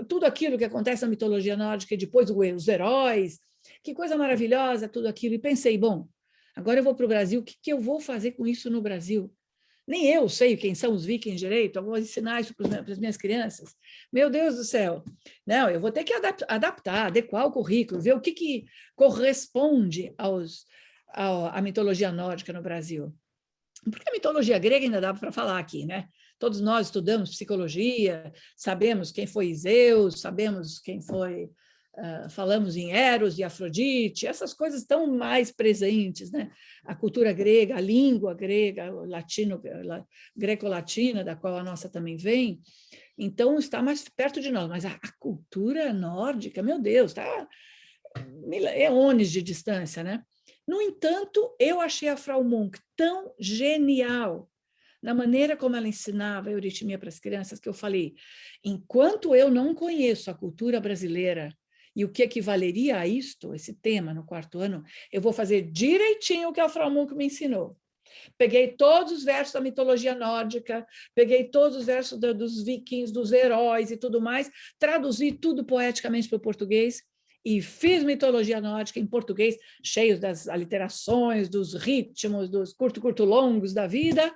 tudo aquilo que acontece na mitologia nórdica, e depois os heróis. Que coisa maravilhosa, tudo aquilo. E pensei, bom, agora eu vou para o Brasil, o que eu vou fazer com isso no Brasil? Nem eu sei quem são os vikings direito, eu vou ensinar isso para as minhas crianças. Meu Deus do céu. Não, eu vou ter que adaptar, adequar o currículo, ver o que corresponde à mitologia nórdica no Brasil. Porque a mitologia grega ainda dá para falar aqui, né? Todos nós estudamos psicologia, sabemos quem foi Zeus, sabemos quem foi... falamos em Eros e Afrodite, essas coisas estão mais presentes, né? A cultura grega, a língua grega, greco-latina, da qual a nossa também vem, então está mais perto de nós, mas a cultura nórdica, meu Deus, está eões de distância, né? No entanto, eu achei a Frau Munk tão genial na maneira como ela ensinava a euritmia para as crianças, que eu falei, enquanto eu não conheço a cultura brasileira e o que equivaleria a isto, esse tema no 4º ano, eu vou fazer direitinho o que a Frau Munk me ensinou. Peguei todos os versos da mitologia nórdica, peguei todos os versos dos vikings, dos heróis e tudo mais, traduzi tudo poeticamente para o português e fiz mitologia nórdica em português, cheio das aliterações, dos ritmos, dos curto-longos da vida.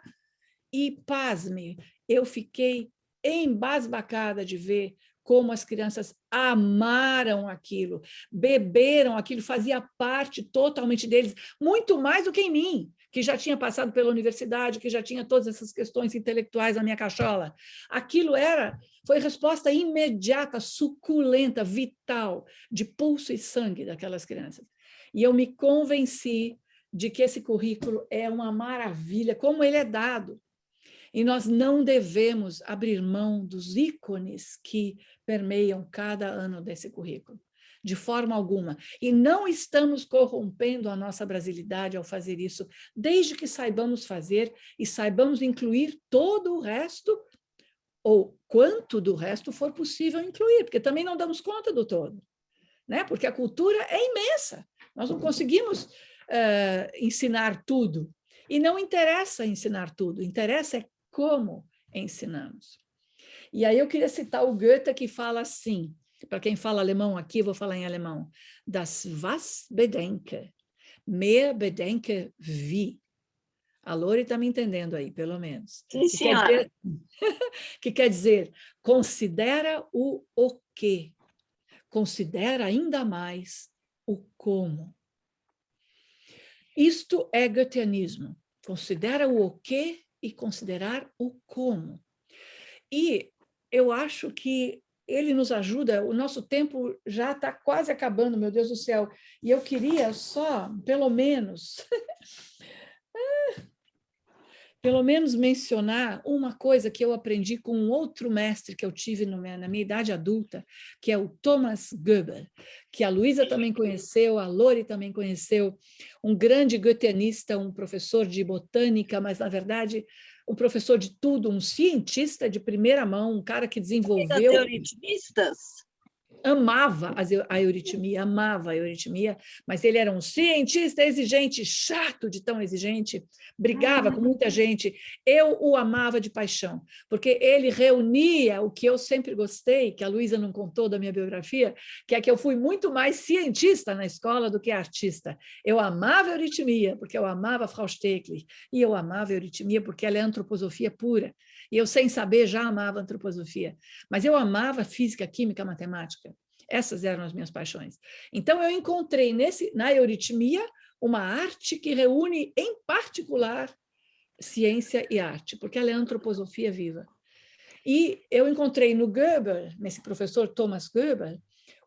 E, pasme, eu fiquei embasbacada de ver como as crianças amaram aquilo, beberam aquilo, fazia parte totalmente deles, muito mais do que em mim, que já tinha passado pela universidade, que já tinha todas essas questões intelectuais na minha cachola. Aquilo foi resposta imediata, suculenta, vital, de pulso e sangue daquelas crianças. E eu me convenci de que esse currículo é uma maravilha, como ele é dado. E nós não devemos abrir mão dos ícones que permeiam cada ano desse currículo, de forma alguma. E não estamos corrompendo a nossa brasilidade ao fazer isso, desde que saibamos fazer e saibamos incluir todo o resto, ou quanto do resto for possível incluir, porque também não damos conta do todo, né? Porque a cultura é imensa, nós não conseguimos ensinar tudo. E não interessa ensinar tudo, interessa como ensinamos. E aí eu queria citar o Goethe, que fala assim, para quem fala alemão aqui, vou falar em alemão, das was bedenke, mehr bedenke wie. A Lori está me entendendo aí, pelo menos. Sim, senhora. Que quer dizer, considera o quê, considera ainda mais o como. Isto é goetheanismo. Considera o quê e considerar o como. E eu acho que ele nos ajuda, o nosso tempo já está quase acabando, meu Deus do céu, e eu queria só, pelo menos mencionar uma coisa que eu aprendi com um outro mestre que eu tive na minha idade adulta, que é o Thomas Goebbels, que a Luísa também conheceu, a Lori também conheceu, um grande goetheanista, um professor de botânica, mas, na verdade, um professor de tudo, um cientista de primeira mão, um cara que desenvolveu... Euritmistas? Amava a euritmia, mas ele era um cientista exigente, chato de tão exigente, brigava com muita gente. Eu o amava de paixão, porque ele reunia o que eu sempre gostei, que a Luísa não contou da minha biografia, que é que eu fui muito mais cientista na escola do que artista. Eu amava a euritmia, porque eu amava Frau Stecklich, e eu amava a euritmia porque ela é antroposofia pura. E eu, sem saber, já amava antroposofia. Mas eu amava física, química, matemática. Essas eram as minhas paixões. Então, eu encontrei na euritmia uma arte que reúne, em particular, ciência e arte, porque ela é antroposofia viva. E eu encontrei no Goebbels, nesse professor Thomas Goebbels,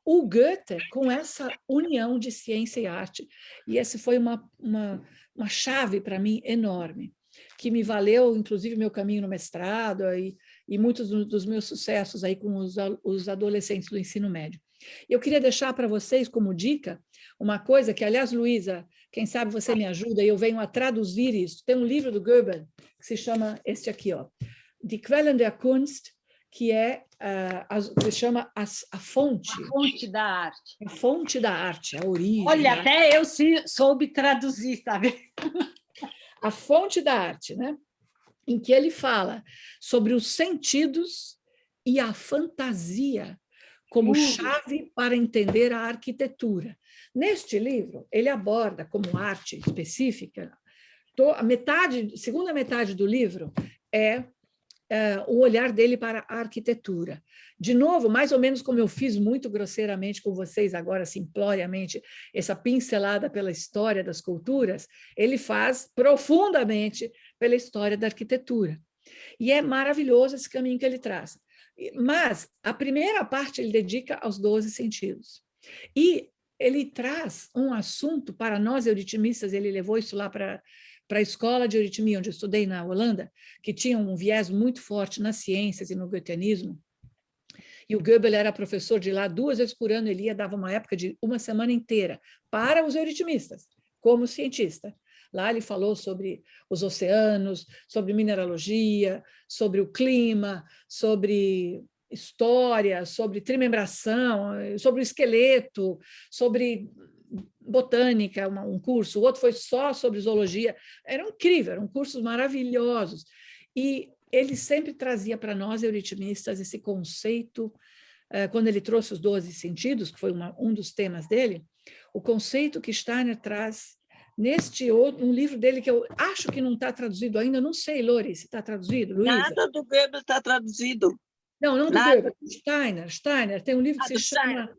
o Goethe com essa união de ciência e arte. E essa foi uma chave para mim enorme, que me valeu, inclusive, meu caminho no mestrado e muitos dos meus sucessos aí com os adolescentes do ensino médio. Eu queria deixar para vocês como dica uma coisa que, aliás, Luísa, quem sabe você me ajuda, e eu venho a traduzir isso. Tem um livro do Goebbels que se chama este aqui, ó, Die Quellen der Kunst, que se chama a fonte. A fonte da arte. A fonte da arte, a origem. Olha, até eu soube traduzir, sabe? A fonte da arte, né? Em que ele fala sobre os sentidos e a fantasia como chave para entender a arquitetura. Neste livro, ele aborda como arte específica, segunda metade do livro é o olhar dele para a arquitetura. De novo, mais ou menos como eu fiz muito grosseiramente com vocês agora, simploriamente, essa pincelada pela história das culturas, ele faz profundamente pela história da arquitetura. E é maravilhoso esse caminho que ele traz. Mas a primeira parte ele dedica aos 12 sentidos. E ele traz um assunto para nós euritmistas, ele levou isso lá para a escola de euritmia, onde eu estudei na Holanda, que tinha um viés muito forte nas ciências e no goetheanismo. E o Goebbels era professor de lá 2 vezes por ano, ele dava uma época de uma semana inteira para os euritmistas, como cientista. Lá ele falou sobre os oceanos, sobre mineralogia, sobre o clima, sobre história, sobre trimembração, sobre o esqueleto, sobre botânica, um curso, o outro foi só sobre zoologia. Era incrível, eram cursos maravilhosos. E ele sempre trazia para nós, euritmistas, esse conceito, quando ele trouxe os 12 sentidos, que foi um dos temas dele, o conceito que Steiner traz um livro dele que eu acho que não está traduzido ainda, não sei, Lori, se está traduzido, Luísa? Nada do Goebbels está traduzido. Não do Goebbels, Steiner, tem um livro que se chama Steiner.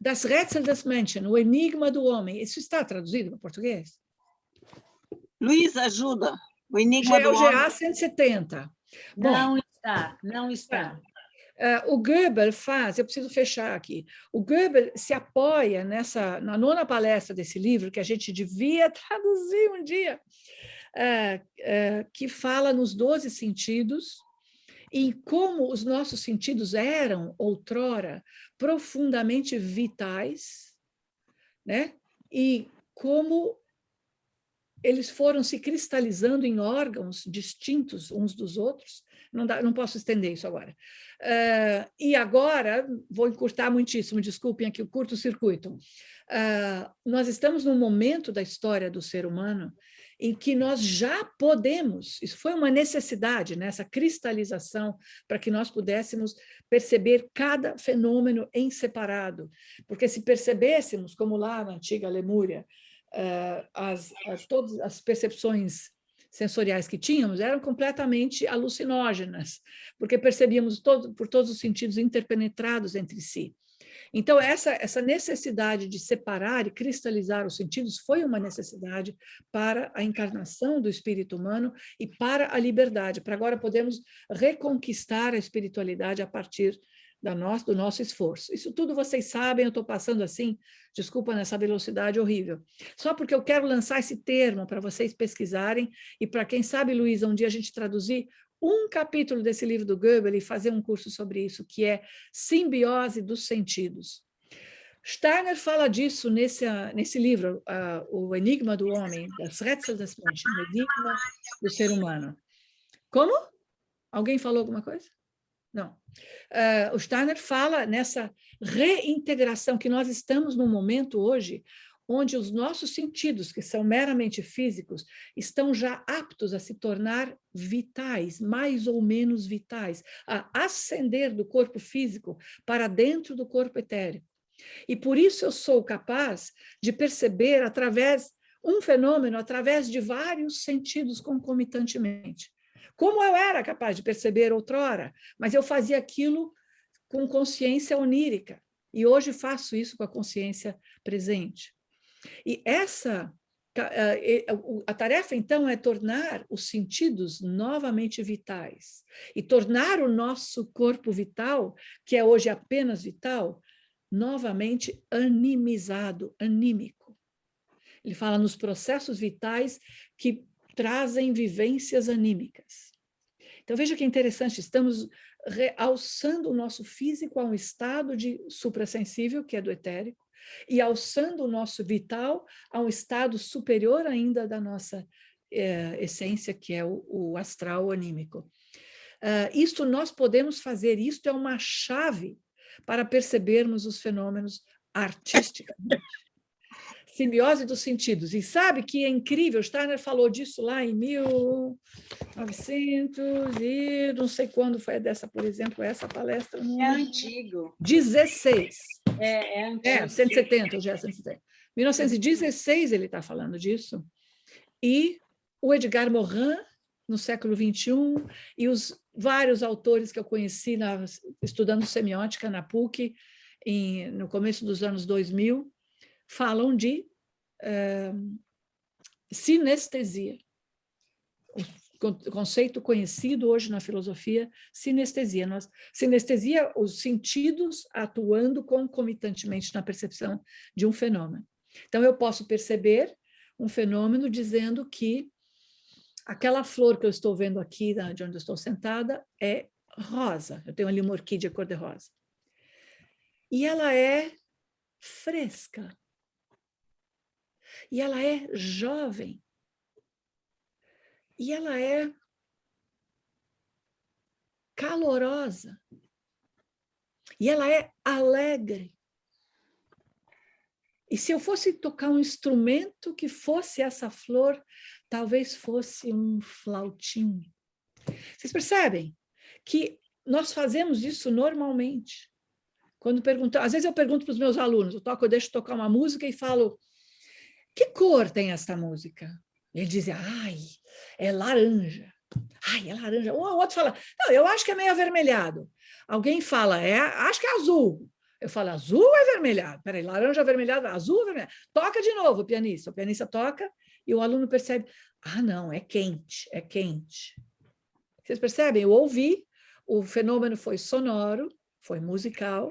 Das Rätsel des Menschen, o Enigma do Homem. Isso está traduzido para português? Luísa, ajuda. O Enigma do o Homem. GA 170. Não está. O Goebbels faz, eu preciso fechar aqui, o Goebbels se apoia na 9ª palestra desse livro, que a gente devia traduzir um dia, que fala nos 12 sentidos, e como os nossos sentidos eram, outrora, profundamente vitais, né? E como eles foram se cristalizando em órgãos distintos uns dos outros. Não posso estender isso agora. E agora, vou encurtar muitíssimo, desculpem aqui o curto-circuito. Nós estamos num momento da história do ser humano em que nós já podemos, isso foi uma necessidade, né, essa cristalização, para que nós pudéssemos perceber cada fenômeno em separado. Porque se percebêssemos, como lá na antiga Lemúria, todas as percepções sensoriais que tínhamos eram completamente alucinógenas, porque percebíamos por todos os sentidos interpenetrados entre si. Então, essa necessidade de separar e cristalizar os sentidos foi uma necessidade para a encarnação do espírito humano e para a liberdade, para agora podermos reconquistar a espiritualidade a partir do nosso esforço. Isso tudo vocês sabem, eu estou passando assim, desculpa nessa velocidade horrível. Só porque eu quero lançar esse termo para vocês pesquisarem e para quem sabe, Luísa, um dia a gente traduzir um capítulo desse livro do Goebel e fazer um curso sobre isso, que é Simbiose dos Sentidos. Steiner fala disso nesse livro, O Enigma do Homem, das Rätsel des Menschen, o Enigma do Ser Humano. Como? Alguém falou alguma coisa? Não. O Steiner fala nessa reintegração que nós estamos num momento hoje onde os nossos sentidos, que são meramente físicos, estão já aptos a se tornar vitais, mais ou menos vitais, a ascender do corpo físico para dentro do corpo etérico. E por isso eu sou capaz de perceber um fenômeno através de vários sentidos concomitantemente. Como eu era capaz de perceber outrora, mas eu fazia aquilo com consciência onírica, e hoje faço isso com a consciência presente. E a tarefa, então, é tornar os sentidos novamente vitais, e tornar o nosso corpo vital, que é hoje apenas vital, novamente animizado, anímico. Ele fala nos processos vitais que trazem vivências anímicas. Então, veja que interessante, estamos realçando o nosso físico a um estado de suprassensível, que é do etérico, e alçando o nosso vital a um estado superior ainda da nossa essência, que é o astral anímico. Isto nós podemos fazer, isto é uma chave para percebermos os fenômenos artísticamente. Simbiose dos sentidos. E sabe que é incrível, Steiner falou disso lá em 1900 e não sei quando foi dessa, por exemplo, essa palestra. É antigo. 16. É antigo. 170, já é 170. 1916 ele está falando disso. E o Edgar Morin, no século XXI, e os vários autores que eu conheci estudando semiótica na PUC, no começo dos anos 2000, falam de sinestesia. O conceito conhecido hoje na filosofia, sinestesia. Sinestesia, os sentidos atuando concomitantemente na percepção de um fenômeno. Então, eu posso perceber um fenômeno dizendo que aquela flor que eu estou vendo aqui, de onde eu estou sentada, é rosa. Eu tenho ali uma orquídea cor-de-rosa. E ela é fresca. E ela é jovem. E ela é calorosa. E ela é alegre. E se eu fosse tocar um instrumento que fosse essa flor, talvez fosse um flautim. Vocês percebem que nós fazemos isso normalmente. Quando às vezes eu pergunto para os meus alunos, eu deixo tocar uma música e falo, que cor tem essa música? Ele diz, ai, é laranja. Ai, é laranja. O outro fala, não, eu acho que é meio avermelhado. Alguém fala, acho que é azul. Eu falo, azul ou é avermelhado? Peraí, laranja avermelhado, azul ou avermelhado? Toca de novo o pianista toca e o aluno percebe, não, é quente, é quente. Vocês percebem? Eu ouvi, o fenômeno foi sonoro, foi musical,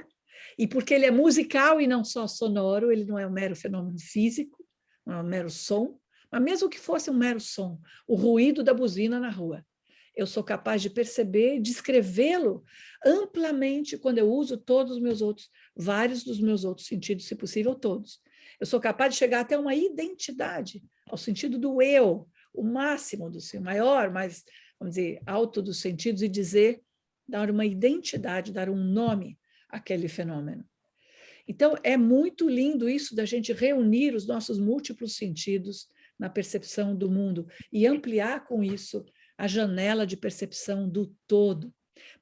e porque ele é musical e não só sonoro, ele não é um mero fenômeno físico, não é um mero som, mas mesmo que fosse um mero som, o ruído da buzina na rua, eu sou capaz de perceber, descrevê-lo amplamente quando eu uso vários dos meus outros sentidos, se possível, todos. Eu sou capaz de chegar até uma identidade, ao sentido do eu, o máximo do seu, maior, mais, vamos dizer, alto dos sentidos, e dar uma identidade, dar um nome àquele fenômeno. Então, é muito lindo isso da gente reunir os nossos múltiplos sentidos na percepção do mundo e ampliar com isso a janela de percepção do todo,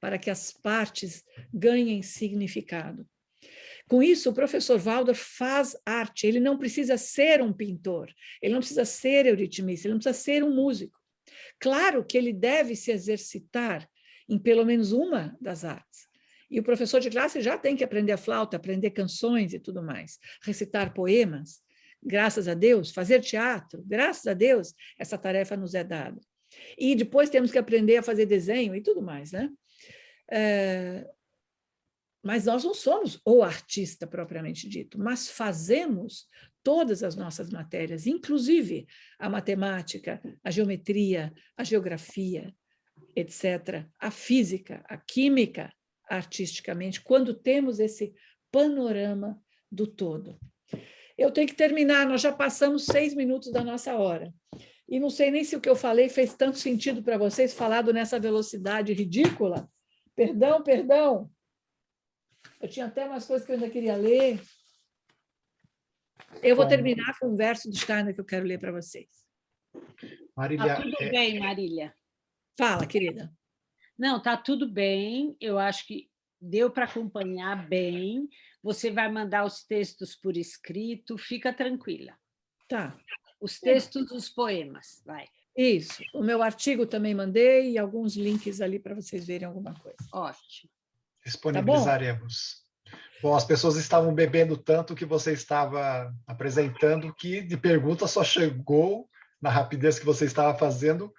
para que as partes ganhem significado. Com isso, o professor Waldorf faz arte, ele não precisa ser um pintor, ele não precisa ser euritmista, ele não precisa ser um músico. Claro que ele deve se exercitar em pelo menos uma das artes. E o professor de classe já tem que aprender a flauta, aprender canções e tudo mais, recitar poemas, graças a Deus, fazer teatro, graças a Deus, essa tarefa nos é dada. E depois temos que aprender a fazer desenho e tudo mais, né? Mas nós não somos o artista propriamente dito, mas fazemos todas as nossas matérias, inclusive a matemática, a geometria, a geografia, etc., a física, a química, artisticamente, quando temos esse panorama do todo. Eu tenho que terminar, nós já passamos 6 minutos da nossa hora. E não sei nem se o que eu falei fez tanto sentido para vocês, falado nessa velocidade ridícula. Perdão, perdão. Eu tinha até umas coisas que eu ainda queria ler. Eu vou terminar com um verso do Steiner que eu quero ler para vocês. Marília, Tá tudo bem, Marília. Fala, querida. Não, tá tudo bem. Eu acho que deu para acompanhar bem. Você vai mandar os textos por escrito, fica tranquila. Tá. Os textos dos poemas, vai. Isso. O meu artigo também mandei e alguns links ali para vocês verem alguma coisa. Ótimo. disponibilizaremos. Bom, as pessoas estavam bebendo tanto que você estava apresentando que de pergunta só chegou na rapidez que você estava fazendo.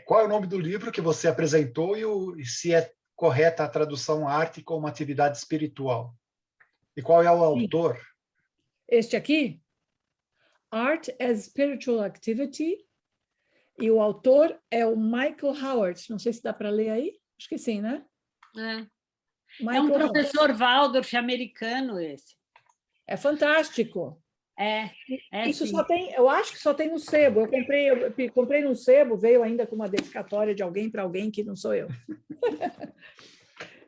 Qual é o nome do livro que você apresentou e se é correta a tradução arte como atividade espiritual? E qual é o autor? Este aqui, Art as Spiritual Activity, e o autor é o Michael Howard. Não sei se dá para ler aí. Acho que sim, né? É um professor Waldorf americano esse. É fantástico. Isso sim. Só tem, eu acho que só tem no sebo. Eu comprei no sebo, veio ainda com uma dedicatória de alguém para alguém que não sou eu.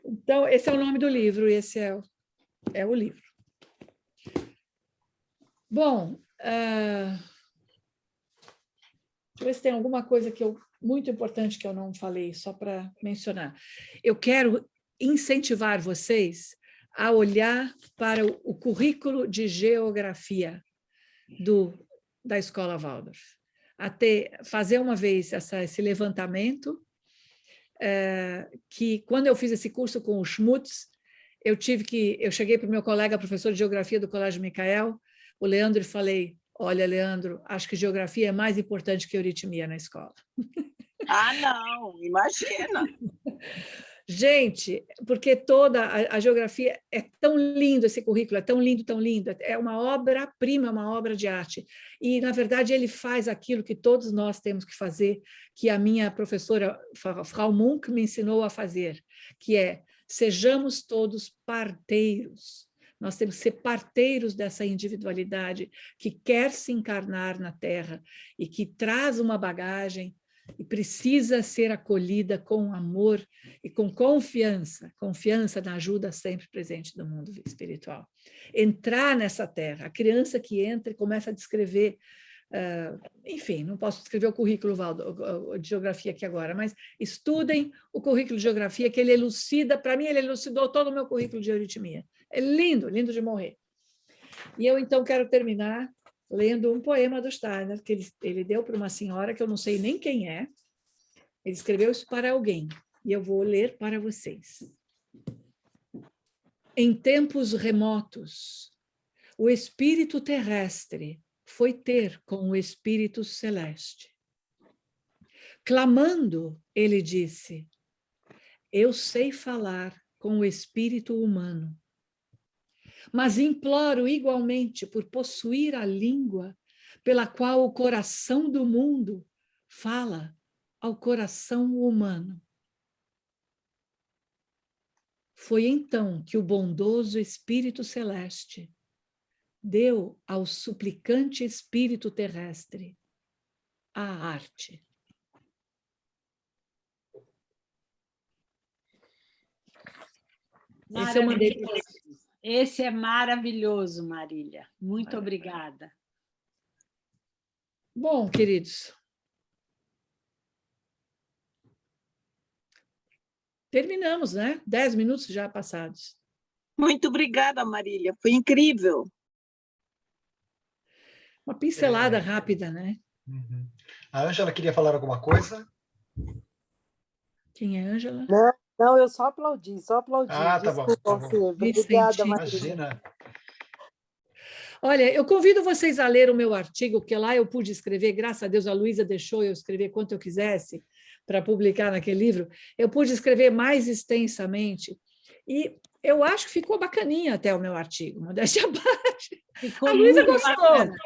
Então, esse é o nome do livro, e esse é o livro. Bom, deixa eu ver se tem alguma coisa muito importante que eu não falei, só para mencionar. Eu quero incentivar vocês a olhar para o currículo de geografia da Escola Waldorf, fazer uma vez esse levantamento, que quando eu fiz esse curso com o Schmutz, eu cheguei para o meu colega, professor de geografia do Colégio Micael, o Leandro, e falei: olha, Leandro, acho que geografia é mais importante que euritmia na escola. Ah, não, imagina. Gente, porque toda a geografia é tão lindo, esse currículo é tão lindo, é uma obra-prima, uma obra de arte. E, na verdade, ele faz aquilo que todos nós temos que fazer, que a minha professora, Frau Munk, me ensinou a fazer, que é: sejamos todos parteiros. Nós temos que ser parteiros dessa individualidade que quer se encarnar na Terra e que traz uma bagagem e precisa ser acolhida com amor e com confiança na ajuda sempre presente do mundo espiritual. Entrar nessa terra, a criança que entra e começa a descrever, enfim, não posso descrever o currículo de geografia aqui agora, mas estudem o currículo de geografia, que ele elucida, para mim ele elucidou todo o meu currículo de euritmia. É lindo, lindo de morrer. E eu então quero terminar lendo um poema do Steiner, que ele deu para uma senhora que eu não sei nem quem é. Ele escreveu isso para alguém, e eu vou ler para vocês. Em tempos remotos, o espírito terrestre foi ter com o espírito celeste. Clamando, ele disse: eu sei falar com o espírito humano, mas imploro igualmente por possuir a língua pela qual o coração do mundo fala ao coração humano. Foi então que o bondoso Espírito Celeste deu ao suplicante espírito terrestre a arte. Esse eu mandei para vocês. Esse é maravilhoso, Marília. Muito obrigada. Bom, queridos, terminamos, né? 10 minutos já passados. Muito obrigada, Marília. Foi incrível. Uma pincelada rápida, né? A Ângela queria falar alguma coisa? Quem é a Ângela? Não, Não, eu só aplaudi, só aplaudi. Ah, tá bom. Desculpa, Tá bom. Alcir. Obrigada, senti. Marília. Imagina. Olha, eu convido vocês a ler o meu artigo, porque lá eu pude escrever, graças a Deus a Luísa deixou eu escrever quanto eu quisesse para publicar naquele livro, eu pude escrever mais extensamente, e eu acho que ficou bacaninha até o meu artigo, modéstia à parte. Ficou A Luísa muito gostou. bacana.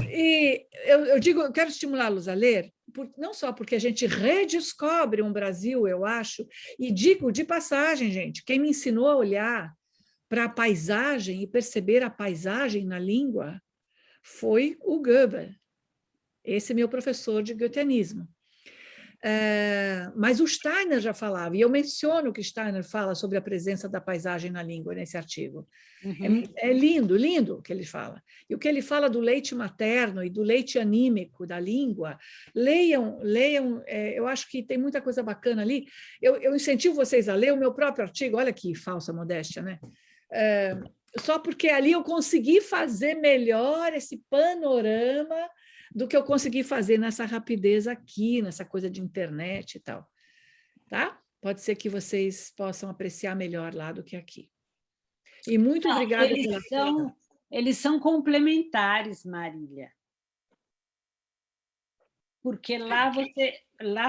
E eu digo, eu quero estimulá-los a ler, não só porque a gente redescobre um Brasil, eu acho, e digo de passagem, gente, quem me ensinou a olhar para a paisagem e perceber a paisagem na língua foi o Goebbels, esse meu professor de goetheanismo. Mas o Steiner já falava, e eu menciono que Steiner fala sobre a presença da paisagem na língua nesse artigo. Uhum. É lindo, lindo o que ele fala. E o que ele fala do leite materno e do leite anímico da língua, leiam, eu acho que tem muita coisa bacana ali. Eu incentivo vocês a ler o meu próprio artigo, olha que falsa modéstia, né? Só porque ali eu consegui fazer melhor esse panorama do que eu consegui fazer nessa rapidez aqui, nessa coisa de internet e tal. Tá? Pode ser que vocês possam apreciar melhor lá do que aqui. E muito obrigada pela... Eles são complementares, Marília. Porque lá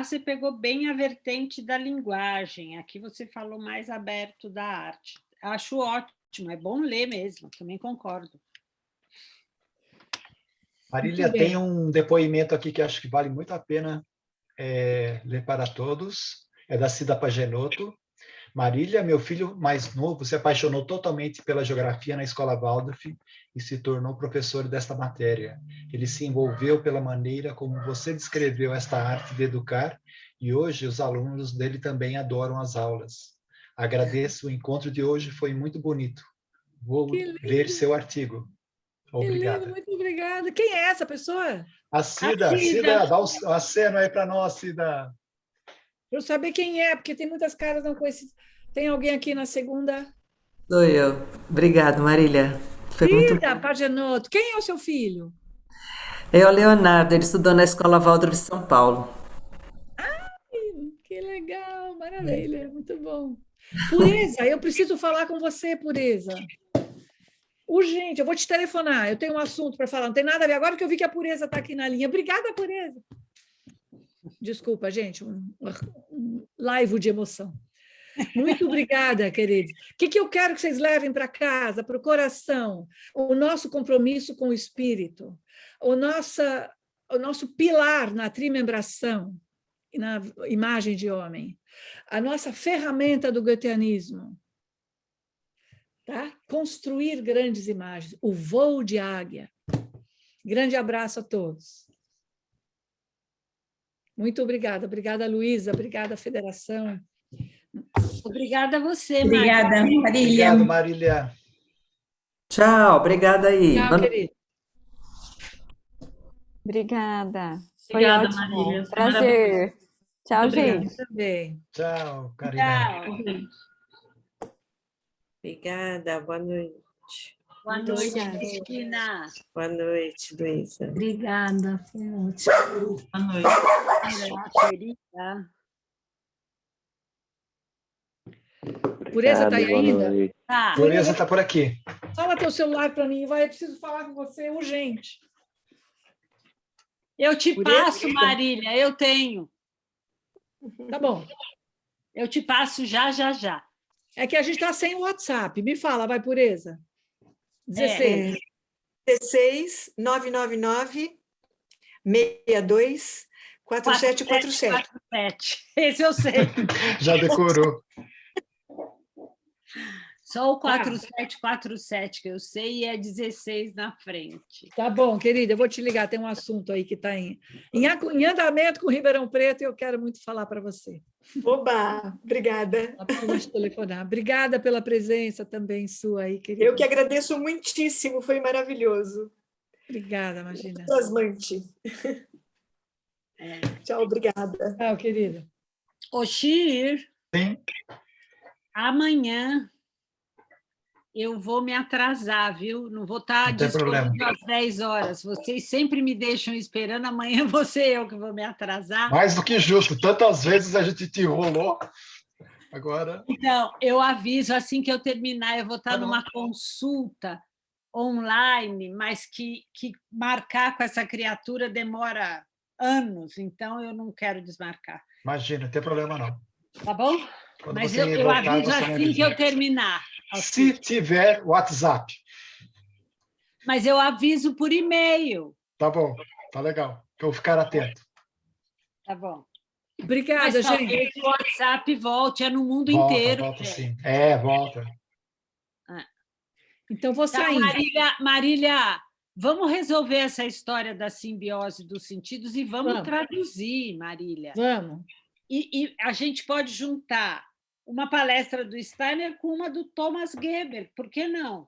você pegou bem a vertente da linguagem, aqui você falou mais aberto da arte. Acho ótimo, é bom ler mesmo, também concordo. Marília, tem um depoimento aqui que acho que vale muito a pena ler para todos. É da Cida Pagenotto. Marília, meu filho mais novo, se apaixonou totalmente pela geografia na escola Waldorf e se tornou professor desta matéria. Ele se envolveu pela maneira como você descreveu esta arte de educar e hoje os alunos dele também adoram as aulas. Agradeço, o encontro de hoje foi muito bonito. Vou ler seu artigo. Obrigada. Muito obrigada. Quem é essa pessoa? A Cida, dá um aceno aí para nós, Cida. Para eu saber quem é, porque tem muitas caras não conhecidas. Tem alguém aqui na segunda? Sou eu. Obrigado, Marília. Foi muito Cida bom. Pagenotto. Quem é o seu filho? É o Leonardo, ele estudou na Escola Waldorf de São Paulo. Que legal, maravilha, muito bom. Pureza, eu preciso falar com você, Pureza. Urgente, eu vou te telefonar, eu tenho um assunto para falar, não tem nada a ver, agora que eu vi que a Pureza está aqui na linha. Obrigada, Pureza. Desculpa, gente, um live de emoção. Muito obrigada, queridos. O que eu quero que vocês levem para casa, para o coração? O nosso compromisso com o espírito, o nosso pilar na trimembração e na imagem de homem, a nossa ferramenta do goetheanismo, tá? Construir grandes imagens, o voo de águia. Grande abraço a todos. Muito obrigada. Obrigada, Luísa. Obrigada, Federação. Obrigada a você, Obrigada, Marília. Marília. Obrigado, Marília. Tchau, obrigada aí. Tchau, querido. Obrigada. Foi Obrigada, ótimo. Marília. Prazer. Tchau, Obrigada. gente. Também. Tchau, Karina. Tchau. Obrigada, boa noite. Boa Muito noite, obrigada. Cristina. Boa noite, Luísa. Obrigada, foi ótimo. Boa noite. Querida. Pureza está aí ainda? Tá. Pureza está por aqui. Fala teu celular para mim, vai. Eu preciso falar com você urgente. Eu te Pureza, passo, querida. Marília, eu tenho. Tá bom. Eu te passo já. É que a gente está sem o WhatsApp. Me fala, vai, Pureza. 16. 16 999 62 4747. 47. Esse eu sei. Já decorou. Só o 4747 que eu sei e é 16 na frente. Tá bom, querida, eu vou te ligar. Tem um assunto aí que está em andamento com Ribeirão Preto e eu quero muito falar para você. Oba, obrigada. Vou te telefonar. Obrigada pela presença também sua aí, querida. Eu que agradeço muitíssimo, foi maravilhoso. Obrigada, imagina. Entusiasmante. Tchau, obrigada. Tchau, querida. Ô, Xir, Sim. amanhã eu vou me atrasar, viu? Não vou estar Não tem problema. disponível às 10 horas. Vocês sempre me deixam esperando, amanhã vou ser eu que vou me atrasar. Mais do que justo. Tantas vezes a gente te enrolou. Agora, Então, eu aviso, assim que eu terminar, eu vou estar Tá bom. numa consulta online, mas que marcar com essa criatura demora anos, então eu não quero desmarcar, imagina, não tem problema não. tá bom? Quando Mas você eu voltar, aviso você me assim que avisa. eu terminar. Se tiver WhatsApp, Mas eu aviso por e-mail, tá bom, tá legal. Que eu vou ficar atento. tá bom? Obrigada, Mas gente. talvez o WhatsApp volte, é no mundo Volta, inteiro. volta gente. sim. Volta. Então, vou Tá, saindo. Marília, vamos resolver essa história da simbiose dos sentidos e vamos Vamos. traduzir, Marília. Vamos. E a gente pode juntar uma palestra do Steiner com uma do Thomas Geber, por que não?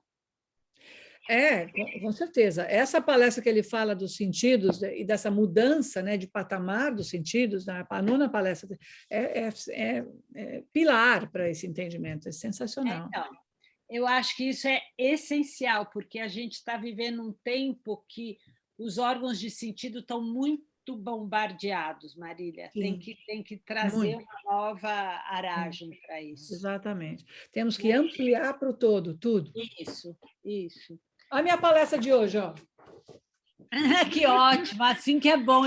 Com certeza. Essa palestra que ele fala dos sentidos e dessa mudança, né, de patamar dos sentidos, a nona palestra, é pilar para esse entendimento, é sensacional. Então, eu acho que isso é essencial, porque a gente está vivendo um tempo que os órgãos de sentido estão muito bombardeados, Marília. Tem que trazer Muito. uma nova aragem para isso. Exatamente. Temos que ampliar para o todo, tudo. Isso. A minha palestra de hoje, ó. Que ótimo, assim que é bom.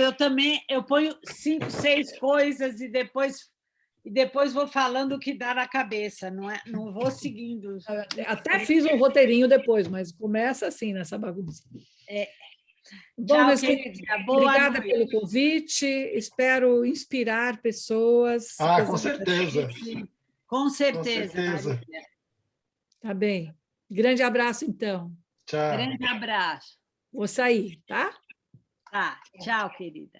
Eu ponho 5, 6 coisas e depois vou falando o que dá na cabeça, não vou seguindo. Até fiz um roteirinho depois, mas começa assim nessa bagunça. Bom, Tchau, meus querida. queridos, Boa obrigada noite. pelo convite. Espero inspirar pessoas. Com certeza. Com certeza, certeza. Marília. Tá bem. Grande abraço, então. Tchau. Grande abraço. Vou sair, tá? Tá, tchau, querida.